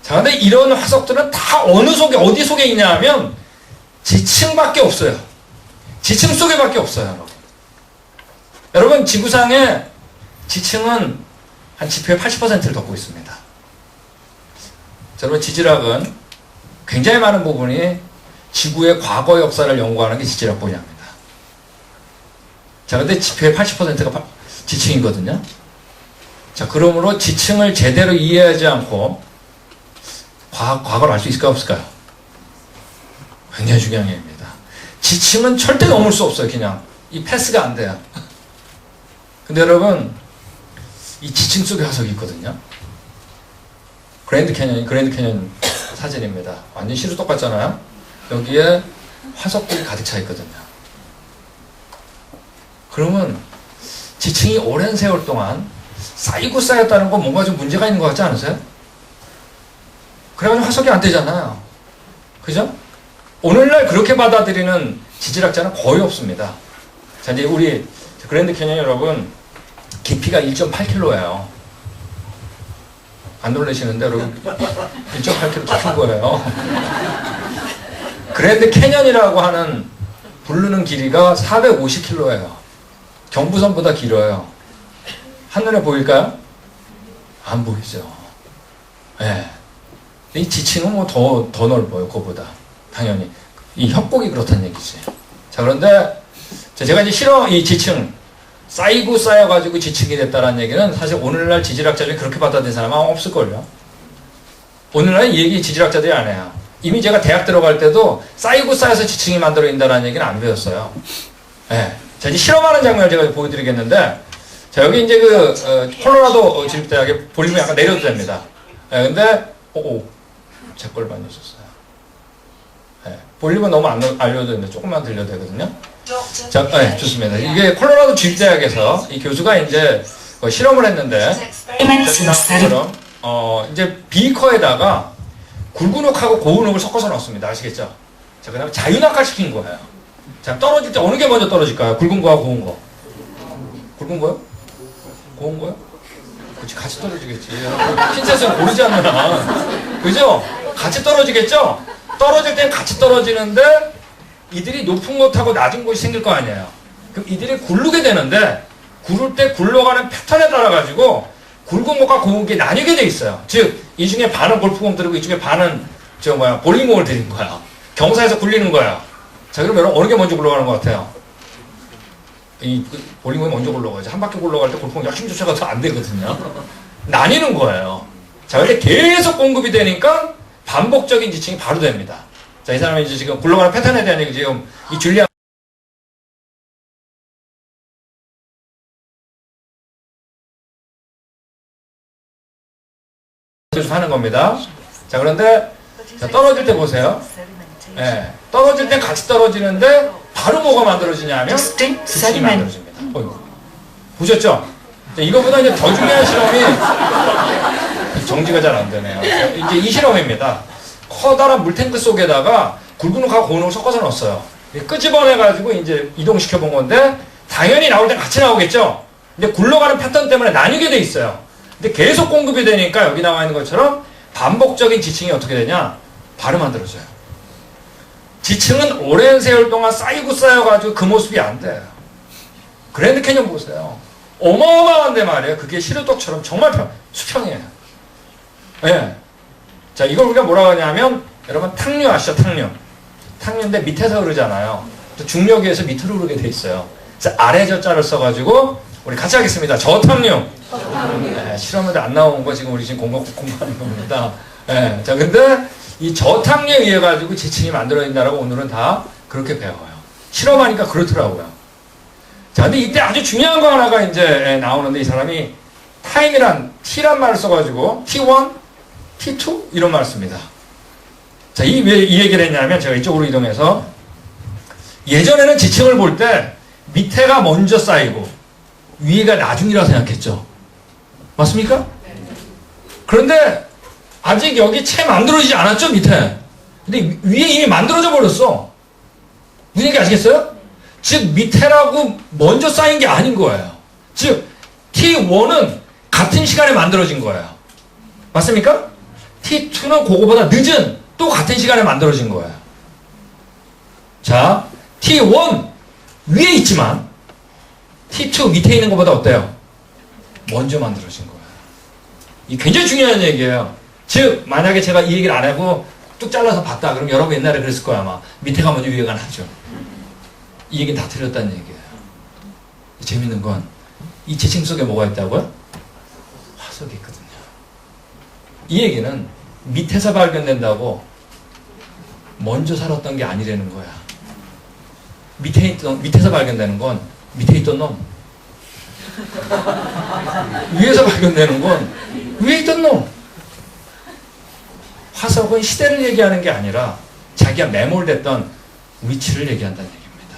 자, 근데 이런 화석들은 다 어디 속에 있냐 하면 지층밖에 없어요. 지층 속에밖에 없어요, 여러분. 여러분, 지구상의 지층은 한 지표의 80%를 덮고 있습니다. 자, 여러분, 지질학은 굉장히 많은 부분이 지구의 과거 역사를 연구하는 게 지질학 분야입니다. 자, 근데 지표의 80%가 지층이거든요. 자, 그러므로 지층을 제대로 이해하지 않고 과거를 알 수 있을까요, 없을까요? 굉장히 중요한 얘기입니다. 지층은 절대 넘을 수 없어요. 그냥 이 패스가 안 돼요. 근데 여러분 이 지층 속에 화석이 있거든요. 그랜드 캐년 사진입니다. 완전 시루 똑같잖아요. 여기에 화석들이 가득 차 있거든요. 그러면 지층이 오랜 세월 동안 쌓이고 쌓였다는 건 뭔가 좀 문제가 있는 것 같지 않으세요? 그래가지고 화석이 안 되잖아요. 그죠? 오늘날 그렇게 받아들이는 지질학자는 거의 없습니다. 자, 이제 우리 그랜드 캐년 여러분, 깊이가 1.8km예요. 안 놀라시는데, 여러분, 1.8km 더 큰 거예요. 그랜드 캐년이라고 하는 부르는 길이가 450km예요. 경부선보다 길어요. 한눈에 보일까요? 안 보이죠. 예. 네. 이 지층은 뭐 더 넓어요, 그거보다. 당연히. 이 협곡이 그렇다는 얘기지. 자, 그런데, 제가 이제 이 지층, 쌓이고 쌓여가지고 지층이 됐다는 얘기는 사실 오늘날 지질학자 중에 그렇게 받아들인 사람은 없을걸요. 오늘날 이 얘기 지질학자들이 안 해요. 이미 제가 대학 들어갈 때도 쌓이고 쌓여서 지층이 만들어진다는 얘기는 안 배웠어요. 예. 네. 자, 이제 실험하는 장면을 제가 보여드리겠는데, 자, 여기 이제 콜로라도 지립대학의 볼륨이 약간 내려도 됩니다. 예, 근데, 제 걸 많이 썼어요. 예, 볼륨은 너무 안 알려도 되는데, 조금만 들려도 되거든요. 자, 네, 좋습니다. 이게 콜로라도 주립대학에서 이 교수가 이제 실험을 했는데, 그럼, 이제 비커에다가 굵은 흙하고 고운 흙을 섞어서 넣었습니다. 아시겠죠? 자, 그 다음에 자유낙하 시킨 거예요. 자, 떨어질 때 어느 게 먼저 떨어질까요? 굵은 거하고 고운 거. 굵은 거요? 고운 거요? 그렇지, 같이 떨어지겠지. 핀셋은 고르지 않나. 그죠? 같이 떨어지겠죠? 떨어질 땐 같이 떨어지는데, 이들이 높은 곳하고 낮은 곳이 생길 거 아니에요. 그럼 이들이 굴르게 되는데, 굴을 때 굴러가는 패턴에 따라가지고, 굵은 것과 고운 게 나뉘게 돼 있어요. 즉, 이 중에 반은 골프공 들이고, 이 중에 반은, 볼링공을 들인 거야. 경사에서 굴리는 거야. 자, 그럼 여러분, 어느 게 먼저 굴러가는 것 같아요? 이 볼링공이 먼저 굴러가야지. 한 바퀴 굴러갈 때 골프공 열심히 쫓아가도 안 되거든요. 나뉘는 거예요. 자, 근데 계속 공급이 되니까, 반복적인 지층이 바로 됩니다. 자, 이 사람이 이제 지금 굴러가는 패턴에 대한 얘기 지금 이 줄리안 하는 겁니다. 자, 그런데 자, 떨어질 때 보세요. 예, 떨어질 땐 같이 떨어지는데 바로 뭐가 만들어지냐면 지층이 만들어집니다. 보셨죠? 자, 이거보다 이제 더 중요한 실험이 정지가 잘 안 되네요. 이제 이 실험입니다. 커다란 물탱크 속에다가 굵은 흙하고 고운 흙을 섞어서 넣었어요. 끄집어내가지고 이제 이동시켜 본 건데, 당연히 나올 땐 같이 나오겠죠? 근데 굴러가는 패턴 때문에 나뉘게 돼 있어요. 근데 계속 공급이 되니까 여기 나와 있는 것처럼 반복적인 지층이 어떻게 되냐? 바로 만들어져요. 지층은 오랜 세월 동안 쌓이고 쌓여가지고 그 모습이 안 돼요. 그랜드 캐년 보세요. 어마어마한데 말이에요. 그게 시루떡처럼 정말 수평이에요. 예. 네. 자, 이걸 우리가 뭐라고 하냐면, 여러분, 탕류 아시죠? 탕류인데 밑에서 흐르잖아요. 또 중력에 의해서 밑으로 흐르게 돼 있어요. 그래서 아래 저자를 써가지고, 우리 같이 하겠습니다. 저탕류. 네, 실험에도 안 나온 거 지금 우리 지금 공부하는 겁니다. 네, 자, 근데 이 저탕류에 의해 가지고 지층이 만들어진다라고 오늘은 다 그렇게 배워요. 실험하니까 그렇더라고요. 자, 근데 이때 아주 중요한 거 하나가 이제 나오는데, 이 사람이 T란 말을 써가지고, T1, T2? 이런 말을 씁니다. 자, 왜 이 얘기를 했냐면, 제가 이쪽으로 이동해서, 예전에는 지층을 볼 때, 밑에가 먼저 쌓이고, 위에가 나중이라고 생각했죠. 맞습니까? 그런데, 아직 여기 채 만들어지지 않았죠, 밑에. 근데 위에 이미 만들어져 버렸어. 무슨 얘기 아시겠어요? 즉, 밑에라고 먼저 쌓인 게 아닌 거예요. 즉, T1은 같은 시간에 만들어진 거예요. 맞습니까? T2는 그거보다 늦은 또 같은 시간에 만들어진 거예요. 자, T1 위에 있지만 T2 밑에 있는 것보다 어때요? 먼저 만들어진 거예요. 이게 굉장히 중요한 얘기예요. 즉, 만약에 제가 이 얘기를 안 하고 뚝 잘라서 봤다. 그럼 여러분 옛날에 그랬을 거야, 아마. 밑에가 먼저 위에가 나죠. 이 얘기는 다 틀렸다는 얘기예요. 재밌는 건 이 지층 속에 뭐가 있다고요? 화석이 있거든요. 이 얘기는 밑에서 발견된다고 먼저 살았던 게 아니라는 거야. 밑에서 발견되는 건 밑에 있던 놈. 위에서 발견되는 건 위에 있던 놈. 화석은 시대를 얘기하는 게 아니라 자기가 매몰됐던 위치를 얘기한다는 얘기입니다.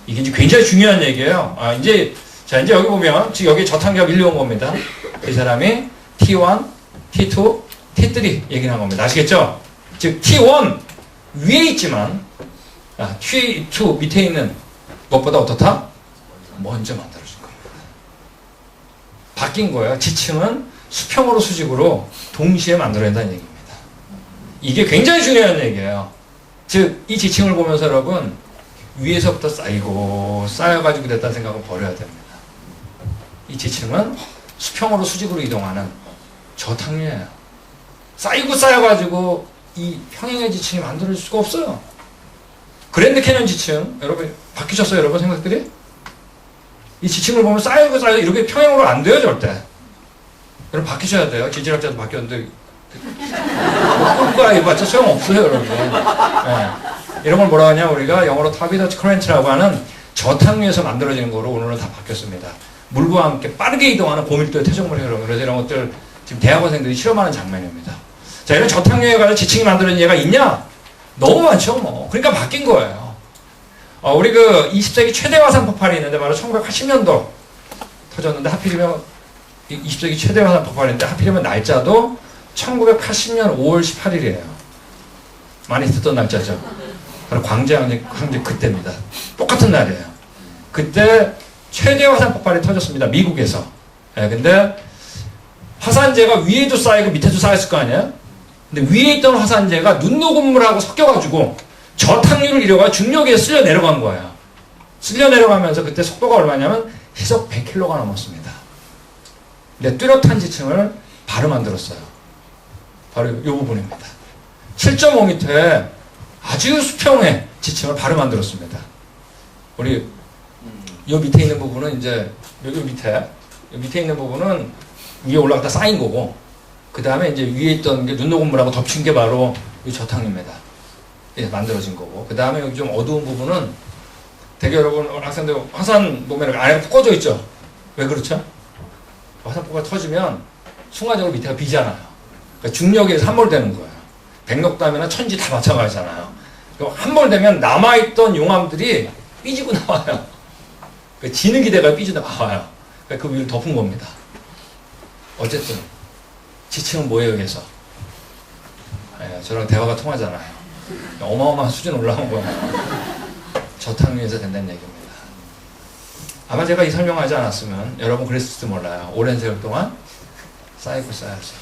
이게 이제 굉장히 중요한 얘기예요. 이제 여기 보면 지금 여기 저탄기가 밀려온 겁니다. 이 사람이 T1, T2, T3 얘기를 한 겁니다. 아시겠죠? 즉 T1 위에 있지만 T2 밑에 있는 것보다 어떻다? 먼저 만들어진 겁니다. 바뀐 거예요. 지층은 수평으로 수직으로 동시에 만들어낸다는 얘기입니다. 이게 굉장히 중요한 얘기예요. 즉, 이 지층을 보면서 여러분, 위에서부터 쌓여가지고 됐다는 생각은 버려야 됩니다. 이 지층은 수평으로 수직으로 이동하는 저탕류예요. 쌓여가지고 이 평행의 지층이 만들어질 수가 없어요. 그랜드 캐년 지층, 여러분, 바뀌셨어요, 여러분 생각들이? 이 지층을 보면 쌓이고 이렇게 평행으로 안 돼요, 절대. 여러분, 바뀌셔야 돼요. 지질학자도 바뀌었는데, 꿈과 해봤자 소용없어요, 여러분. 네. 이런 걸 뭐라 하냐, 우리가 영어로 터비더치 커런트라고 하는 저탕류에서 만들어지는 거로 오늘은 다 바뀌었습니다. 물과 함께 빠르게 이동하는 고밀도의 퇴적물이에요, 여러분. 그래서 이런 것들 지금 대학원생들이 실험하는 장면입니다. 자, 이런 저탕류에 관한 지층이 만들어진 예가 있냐? 너무 많죠, 뭐. 그러니까 바뀐 거예요. 우리 20세기 최대 화산 폭발이 있는데 바로 1980년도 터졌는데 하필이면 20세기 최대 화산 폭발인데 하필이면 날짜도 1980년 5월 18일이에요. 많이 듣던 날짜죠. 바로 광주항쟁 그때입니다. 똑같은 날이에요. 그때 최대 화산 폭발이 터졌습니다. 미국에서. 근데 화산재가 위에도 쌓이고 밑에도 쌓였을 거 아니에요? 근데 위에 있던 화산재가 눈 녹은 물하고 섞여가지고 저탕류를 이뤄가 중력에 쓸려 내려간 거예요. 쓸려 내려가면서 그때 속도가 얼마냐면 시속 100km가 넘었습니다. 근데 뚜렷한 지층을 바로 만들었어요. 바로 이 부분입니다. 7.5m의 아주 수평의 지층을 바로 만들었습니다. 우리 이 밑에 있는 부분은 이제 여기 밑에 있는 부분은 위에 올라갔다 쌓인 거고 그 다음에 이제 위에 있던 게 눈 녹은 물하고 덮친 게 바로 이 저탕입니다. 예, 만들어진 거고 그 다음에 여기 좀 어두운 부분은 되게 여러분 학생들 화산 보면 안에가 푹 꺼져 있죠. 왜 그렇죠? 화산폭발 터지면 순간적으로 밑에가 비잖아요. 그러니까 중력에서 함몰되는 거예요. 백록담이나 천지 다 마찬가지잖아요. 함몰되면 남아있던 용암들이 삐지고 나와요. 그러니까 지는 기대가 삐지고 나와요. 그러니까 그 위를 덮은 겁니다. 어쨌든 지층은 뭐에 의해서? 저랑 대화가 통하잖아요. 어마어마한 수준 올라온 거예요. 저탕류에서 된다는 얘기입니다. 아마 제가 이 설명하지 않았으면 여러분 그랬을지도 몰라요. 오랜 세월 동안 쌓이고 쌓여서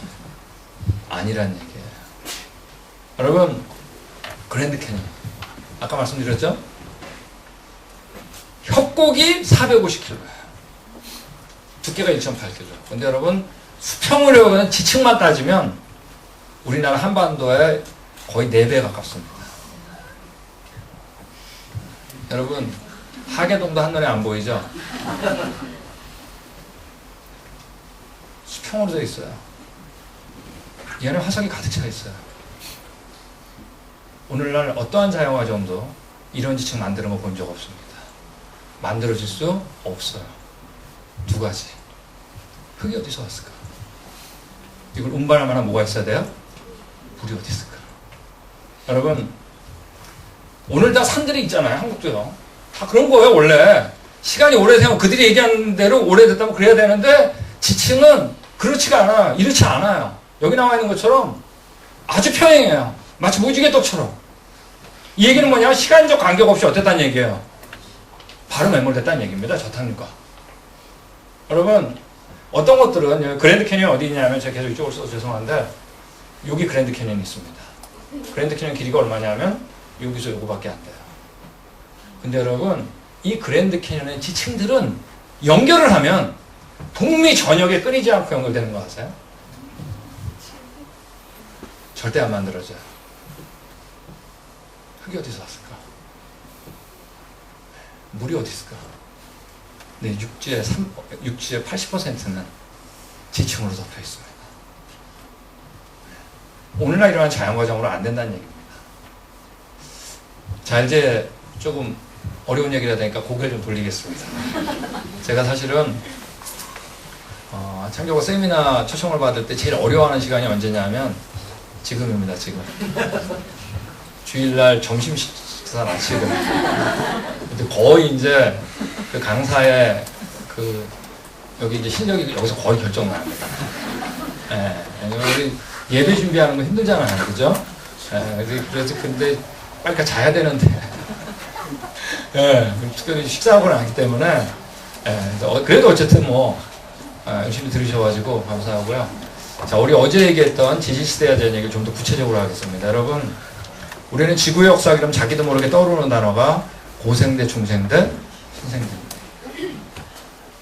아니란 얘기예요. 여러분 그랜드 캐니언 아까 말씀드렸죠? 협곡이 450km예요. 두께가 1.8km. 근데 여러분 수평으로 여기는 지층만 따지면 우리나라 한반도의 거의 4배 가깝습니다. 여러분 하계동도 한눈에 안 보이죠? 수평으로 되어 있어요. 이 안에 화석이 가득 차 있어요. 오늘날 어떠한 자연과정도 이런 지층 만드는 거 본 적 없습니다. 만들어질 수 없어요. 두 가지. 흙이 어디서 왔을까? 이걸 운반할 만한 뭐가 있어야 돼요? 물이 어디 있을까? 여러분 오늘 다 산들이 있잖아요. 한국도요. 다 그런 거예요. 원래 시간이 오래되면 그들이 얘기하는 대로 오래됐다면 그래야 되는데 지층은 그렇지가 않아요. 이렇지 않아요. 여기 나와 있는 것처럼 아주 평행해요. 마치 무지개떡처럼. 이 얘기는 뭐냐? 시간적 간격 없이 어땠다는 얘기예요. 바로 매몰됐다는 얘기입니다. 저탕류가. 여러분 어떤 것들은 그랜드 캐니언 어디 있냐면 제가 계속 이쪽으로 써서 죄송한데 여기 그랜드 캐니언이 있습니다. 그랜드 캐니언 길이가 얼마냐면 여기서 요거밖에 안 돼요. 근데 여러분 이 그랜드 캐니언의 지층들은 연결을 하면 북미 전역에 끊이지 않고 연결되는 거 아세요? 절대 안 만들어져요. 흙이 어디서 왔을까? 물이 어디 있을까? 네, 육지의 80%는 지층으로 덮여 있습니다. 오늘날 이러한 자연과정으로 안 된다는 얘기입니다. 자, 이제 조금 어려운 얘기를 하니까 고개를 좀 돌리겠습니다. 제가 사실은 창조과 세미나 초청을 받을 때 제일 어려워하는 시간이 언제냐면 지금입니다. 지금 주일날 점심 식사 마치고 근데 거의 이제 그 강사의 그 여기 이제 실력이 여기서 거의 결정납니다. 예, 우리 예배 준비하는 거 힘들잖아요, 그죠? 예, 그래서 근데 빨리 자야 되는데, 예, 특별히 식사하고 나기 때문에, 예, 그래도 어쨌든 뭐 열심히 들으셔가지고 감사하고요. 자, 우리 어제 얘기했던 지질시대에 대한 얘기를 좀 더 구체적으로 하겠습니다. 여러분, 우리는 지구의 역사 그러면 자기도 모르게 떠오르는 단어가 고생대, 중생대, 신생대입니다.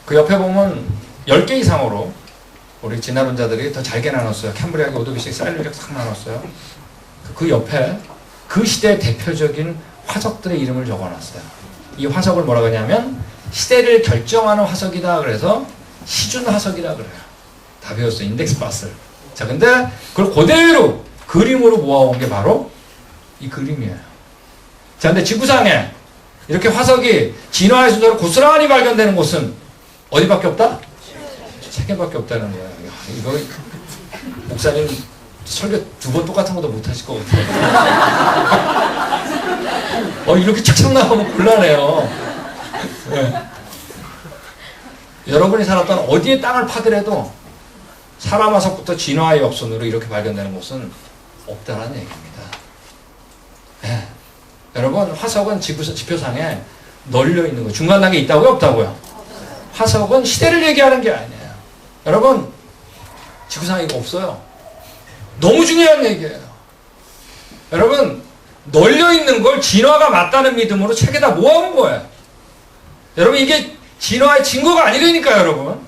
그 옆에 보면 10개 이상으로 우리 진화론자들이 더 잘게 나눴어요. 캠브리아기, 오도비식, 사일리적 싹 나눴어요. 그 옆에 그 시대의 대표적인 화석들의 이름을 적어놨어요. 이 화석을 뭐라고 하냐면 시대를 결정하는 화석이다 그래서 시준 화석이라 그래요. 다 배웠어요. 인덱스 바슬. 자, 근데 그걸 그대로 그림으로 모아온 게 바로 이 그림이에요. 자, 근데 지구상에 이렇게 화석이 진화의 순서로 고스란히 발견되는 곳은 어디밖에 없다? 3개밖에 없다는 거예요. 야, 이거 목사님 설교 2번 똑같은 것도 못 하실 것 같아요. 이렇게 착착 나가면 곤란해요. 네. 여러분이 살았던 어디에 땅을 파더라도 사람 화석부터 진화의 역선으로 이렇게 발견되는 곳은 없다는 얘기입니다. 네. 여러분, 화석은 지표상에 널려 있는 거. 중간 단계에 있다고요? 없다고요? 화석은 시대를 얘기하는 게 아니에요. 여러분, 지구상에 이거 없어요. 너무 중요한 얘기예요. 여러분, 널려 있는 걸 진화가 맞다는 믿음으로 책에다 모아온 거예요. 여러분, 이게 진화의 증거가 아니라니까요, 여러분.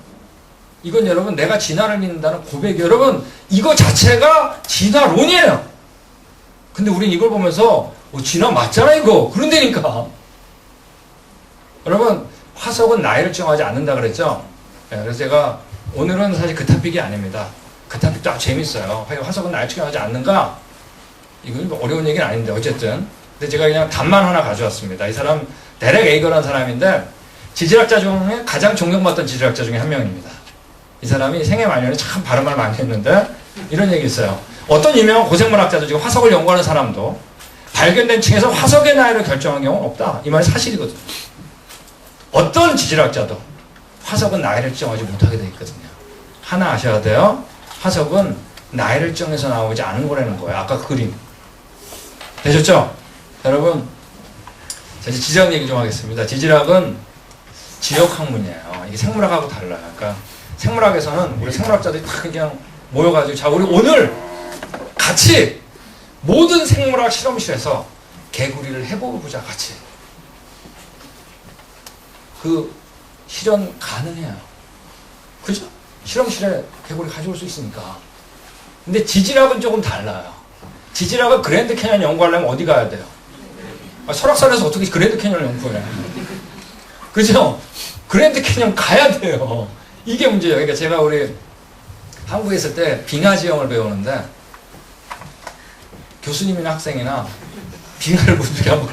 이건 여러분, 내가 진화를 믿는다는 고백이에요. 여러분, 이거 자체가 진화론이에요. 근데 우린 이걸 보면서, 진화 맞잖아, 이거. 그런다니까. 여러분, 화석은 나이를 정하지 않는다 그랬죠? 네, 그래서 제가 오늘은 사실 그 토픽이 아닙니다. 그 토픽도 아주 재밌어요. 화석은 나이를 정하지 않는가? 이건 뭐 어려운 얘기는 아닌데, 어쨌든. 근데 제가 그냥 답만 하나 가져왔습니다. 이 사람, 데렉 에이거라는 사람인데, 지질학자 중에 가장 존경받던 지질학자 중에 한 명입니다. 이 사람이 생애 말년에 참 발음을 많이 했는데 이런 얘기 있어요. 어떤 유명한 고생물학자도 지금 화석을 연구하는 사람도 발견된 층에서 화석의 나이를 결정한 경우는 없다. 이 말이 사실이거든요. 어떤 지질학자도 화석은 나이를 정하지 못하게 되어 있거든요. 하나 아셔야 돼요. 화석은 나이를 정해서 나오지 않은 거라는 거예요. 아까 그 그림. 되셨죠? 여러분, 자, 이제 지질학 얘기 좀 하겠습니다. 지질학은 지역학문이에요. 이게 생물학하고 달라요. 그러니까 생물학에서는 우리 생물학자들이 다 그냥 모여가지고 자, 우리 오늘 같이 모든 생물학 실험실에서 개구리를 해보자, 같이. 그 실현 가능해요. 그죠? 실험실에 개구리 가져올 수 있으니까. 근데 지질학은 조금 달라요. 지질학은 그랜드 캐년 연구하려면 어디 가야 돼요? 설악산에서 어떻게 그랜드 캐년을 연구해? 그죠? 그랜드 캐년 가야 돼요. 이게 문제예요. 그러니까 제가 우리 한국에 있을 때 빙하 지형을 배우는데 교수님이나 학생이나 빙하를 못 보게 한번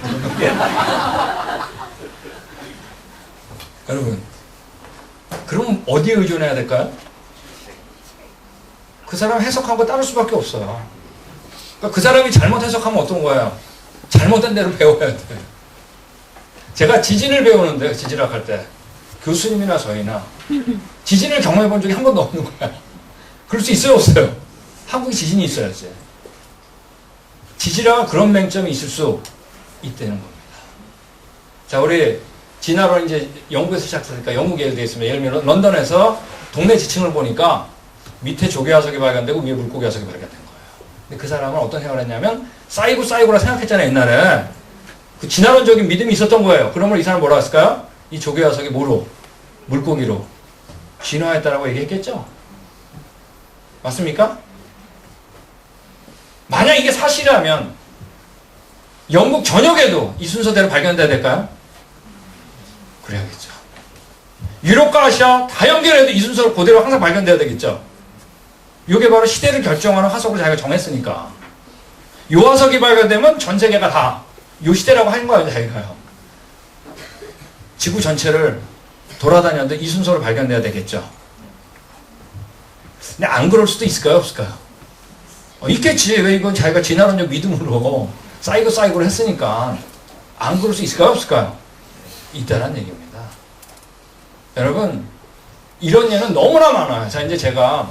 여러분, 그럼 어디에 의존해야 될까요? 그 사람 해석한 거 따를 수밖에 없어요. 그러니까 그 사람이 잘못 해석하면 어떤 거예요? 잘못된 대로 배워야 돼요. 제가 지진을 배우는데, 지질학 할 때 교수님이나 저희나 지진을 경험해 본 적이 한 번도 없는 거야. 그럴 수 있어요, 없어요? 한국에 지진이 있어야지. 지질학은 그런 맹점이 있을 수 있다는 겁니다. 자, 우리 진화론 이제 영국에서 시작했으니까 영국 예를 들겠습니다. 예를 들면 런던에서 동네 지층을 보니까 밑에 조개화석이 발견되고 위에 물고기 화석이 발견된 거예요. 근데 그 사람은 어떤 생각을 했냐면 쌓이고라 생각했잖아요, 옛날에. 그 진화론적인 믿음이 있었던 거예요. 그러면 이 사람 뭐라 했을까요? 이 조개화석이 뭐로? 물고기로 진화했다라고 얘기했겠죠? 맞습니까? 만약 이게 사실이라면 영국 전역에도 이 순서대로 발견돼야 될까요? 그래야겠죠. 유럽과 아시아 다 연결해도 이 순서로 그대로 항상 발견돼야 되겠죠. 이게 바로 시대를 결정하는 화석으로 자기가 정했으니까. 이 화석이 발견되면 전 세계가 다 이 시대라고 한 거예요, 자기가요. 지구 전체를 돌아다녔는데 이 순서를 발견돼야 되겠죠. 근데 안 그럴 수도 있을까요? 없을까요? 있겠지. 왜 이건 자기가 진화론적 믿음으로 쌓이고 했으니까 안 그럴 수 있을까요? 없을까요? 있다는 얘기입니다. 여러분, 이런 예는 너무나 많아요. 자, 이제 제가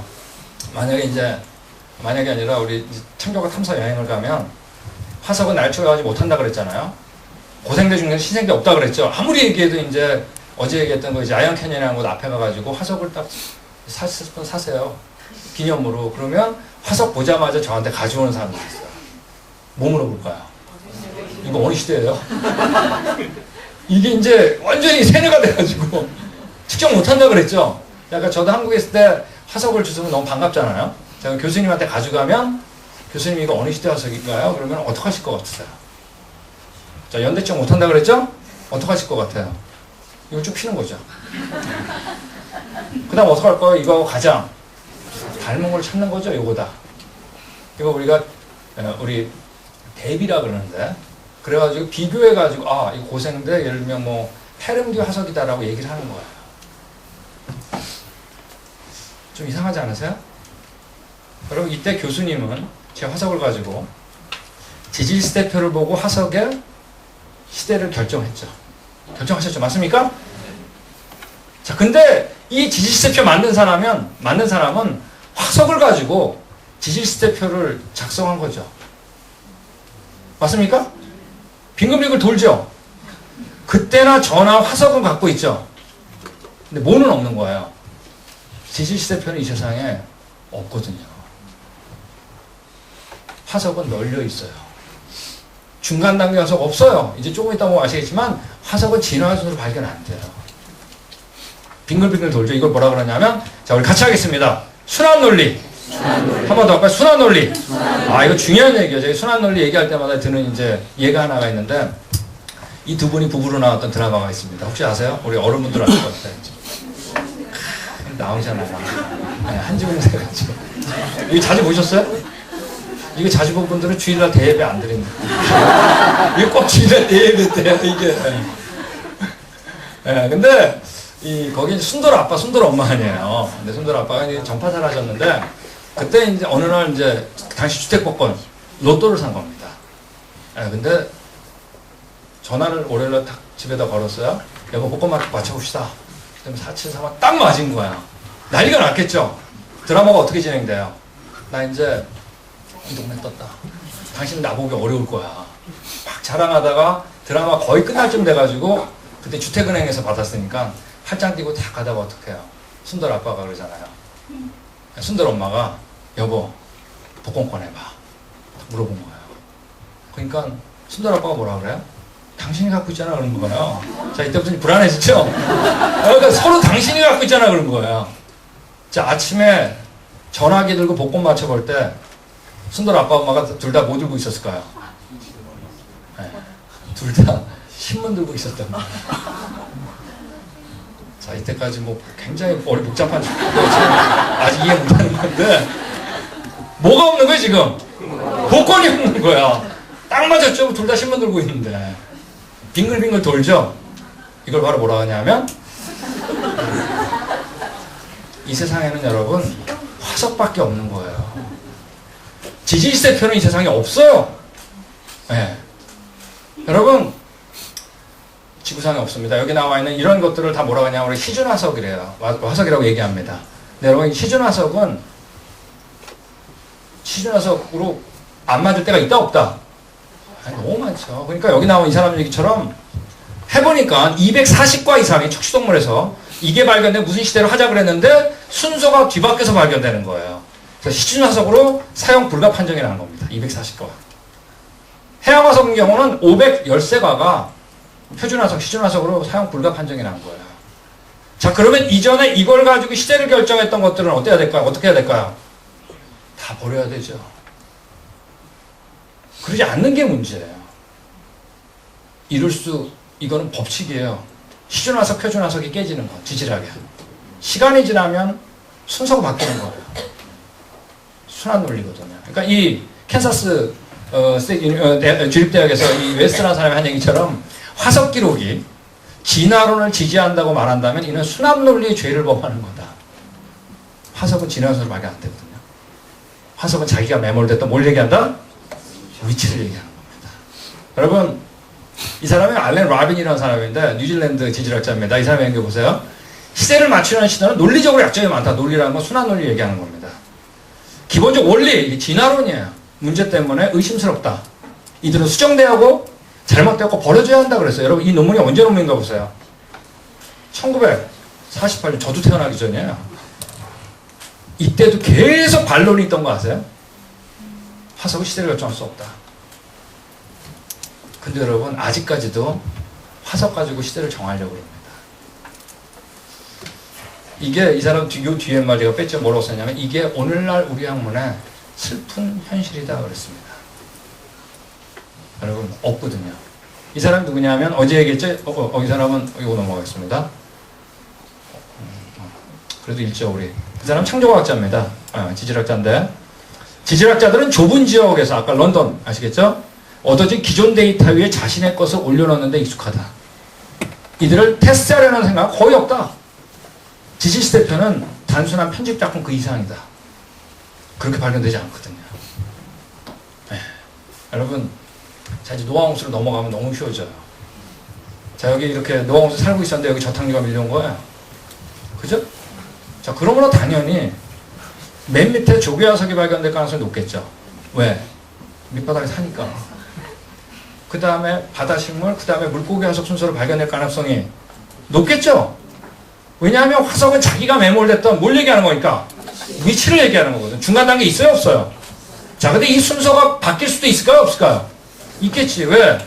만약에 아니라 우리 창조과 탐사 여행을 가면 화석은 날쳐가지 못한다 그랬잖아요. 고생대 중에서 희생대 없다 그랬죠. 아무리 얘기해도 이제 어제 얘기했던 거 이제 아이언 캐년이라는 곳 앞에 가가지고 화석을 딱 사세요. 기념으로. 그러면 화석 보자마자 저한테 가져오는 사람들이 있어요. 뭐 물어볼까요? 이거 어느 시대예요? 이게 이제 완전히 세뇌가 돼가지고 측정 못한다 그랬죠. 약간 저도 한국에 있을 때 화석을 주시면 너무 반갑잖아요. 제가 교수님한테 가져가면 교수님 이거 어느 시대 화석인가요? 그러면 어떡하실 것 같으세요? 자, 연대측 못한다 그랬죠? 어떡하실 것 같아요? 이거 쭉 피는 거죠. 그 다음 어떡할 거예요? 이거 가장 닮은 걸 찾는 거죠. 이거다. 이거 우리 대비라 그러는데 그래가지고 비교해가지고 아, 이 고생대 예를 들면 뭐 페름디 화석이다라고 얘기를 하는 거예요. 좀 이상하지 않으세요? 여러분, 이때 교수님은 제 화석을 가지고 지질 시대표를 보고 화석의 시대를 결정했죠. 결정하셨죠? 맞습니까? 자, 근데 이 지질 시대표 만든 사람은 화석을 가지고 지질 시대표를 작성한 거죠. 맞습니까? 빙글빙글 돌죠? 그때나 저나 화석은 갖고 있죠. 근데 뭐는 없는 거예요. 지질 시대표는 이 세상에 없거든요. 화석은 널려 있어요. 중간 단계 화석 없어요. 이제 조금 있다 보면 아시겠지만 화석은 진화순으로 발견 안 돼요. 빙글빙글 돌죠. 이걸 뭐라 그러냐면, 자, 우리 같이 하겠습니다. 순환 논리. 한 번 더 할까요? 순환 논리. 아, 이거 중요한 얘기예요. 저희 순환 논리 얘기할 때마다 드는 이제 예가 하나가 있는데, 이 두 분이 부부로 나왔던 드라마가 있습니다. 혹시 아세요? 우리 어른분들 아실 것 같아요. 나오잖아요. 네, 한지훈 해가지고. 이거 자주 보셨어요? 이거 자주 본 분들은 주일날 대예배 안 드립니다. 이거 꼭 주일날 대예배 때 이게. 네, 근데 거기 순돌 아빠, 순돌 엄마 아니에요. 근데 순돌 아빠가 이제 전파사를 하셨는데 그때 이제 어느 날 이제 당시 주택복권 로또를 산 겁니다. 네, 근데 전화를 월요일날 딱 집에다 걸었어요. 여보, 복권 맞춰봅시다. 그럼 4731 딱 맞은 거야. 난리가 났겠죠. 드라마가 어떻게 진행돼요? 나 이제 이 동네 떴다. 당신 나보기 어려울 거야. 막 자랑하다가 드라마 거의 끝날 쯤 돼가지고 그때 주택은행에서 받았으니까 팔짱 끼고 딱 가다가 어떡해요? 순돌 아빠가 그러잖아요. 순돌 엄마가 여보, 복권 꺼내봐. 물어본 거예요. 그러니까 순돌 아빠가 뭐라 그래요? 당신이 갖고 있잖아 그런 거예요. 자, 이때부터 불안해지죠? 그러니까 서로 당신이 갖고 있잖아 그런 거예요. 자, 아침에 전화기 들고 복권 맞춰볼 때 순돌 아빠 엄마가 둘 다 뭐 들고 있었을까요? 네. 둘 다 신문 들고 있었던 거예요. 자, 이때까지 뭐 굉장히 머리 복잡한 아직 이해 못하는 건데 뭐가 없는 거예요 지금? 복권이 없는 거야. 딱 맞았죠? 둘 다 신문 들고 있는데 빙글빙글 돌죠? 이걸 바로 뭐라 하냐면 이 세상에는 여러분 화석밖에 없는 거예요. 지질세표는 이 세상에 없어요. 네. 여러분 지구상에 없습니다. 여기 나와 있는 이런 것들을 다 뭐라고 하냐면 우리 희준화석이래요. 화석이라고 얘기합니다. 네, 여러분 희준화석은 희준화석으로 안 맞을 때가 있다 없다? 아니, 너무 많죠. 그러니까 여기 나온 이 사람 얘기처럼 해보니까 240과 이상의 척추동물에서 이게 발견된 무슨 시대로 하자 그랬는데 순서가 뒤바뀌어서 발견되는 거예요. 그래서 희준화석으로 사용 불가 판정이 나는 겁니다. 240과. 해양화석인 경우는 513과가 표준화석, 희준화석으로 사용 불가 판정이 난 거예요. 자, 그러면 이전에 이걸 가지고 시대를 결정했던 것들은 어떻게 해야 될까요? 어떻게 해야 될까요? 다 버려야 되죠. 그러지 않는 게 문제예요. 이거는 법칙이에요. 희준화석, 표준화석이 깨지는 거, 지질하게. 시간이 지나면 순서가 바뀌는 거예요. 순환 논리거든요. 그러니까 이 캔사스 주립대학에서 이 웨스트라는 사람이 한 얘기처럼 화석 기록이 진화론을 지지한다고 말한다면 이는 순환 논리의 죄를 범하는 거다. 화석은 진화론으로 발견 안 되거든요. 화석은 자기가 매몰됐던 뭘 얘기한다? 위치를 얘기하는 겁니다. 여러분, 이 사람이 알렌 라빈이라는 사람인데 뉴질랜드 지질학자입니다. 이 사람의 연구 보세요. 시대를 맞추려는 시도는 논리적으로 약점이 많다. 논리라는 건 순환 논리 얘기하는 겁니다. 기본적 원리, 이게 진화론이에요. 문제 때문에 의심스럽다. 이들은 수정되고 잘못되고 버려져야 한다 그랬어요. 여러분, 이 논문이 언제 논문인가 보세요. 1948년, 저도 태어나기 전이에요. 이때도 계속 반론이 있던 거 아세요? 화석은 시대를 결정할 수 없다. 근데 여러분, 아직까지도 화석 가지고 시대를 정하려고 합니다. 이게 이 사람 뒤에 말 제가 뺐죠. 뭐라고 썼냐면 이게 오늘날 우리 학문의 슬픈 현실이다 그랬습니다. 여러분, 없거든요. 이 사람 누구냐면 어제 얘기했죠. 이 사람은 이거 넘어가겠습니다. 그래도 읽죠 우리. 그 사람 창조과학자입니다. 지질학자인데 지질학자들은 좁은 지역에서 아까 런던 아시겠죠? 얻어진 기존 데이터 위에 자신의 것을 올려놓는 데 익숙하다. 이들을 테스트하려는 생각은 거의 없다. 지질시대표는 단순한 편집작품 그 이상이다. 그렇게 발견되지 않거든요. 네. 여러분, 자, 이제 노아홍수로 넘어가면 너무 쉬워져요. 자, 여기 이렇게 노아홍수 살고 있었는데 여기 저탕류가 밀려온 거예요. 그죠? 자, 그러므로 당연히 맨 밑에 조개화석이 발견될 가능성이 높겠죠. 왜? 밑바닥에 사니까. 그 다음에 바다식물, 그 다음에 물고기 화석 순서로 발견될 가능성이 높겠죠? 왜냐하면 화석은 자기가 매몰됐던 뭘 얘기하는 거니까? 위치를 얘기하는 거거든. 중간 단계 있어요, 없어요? 자, 근데 이 순서가 바뀔 수도 있을까요, 없을까요? 있겠지. 왜?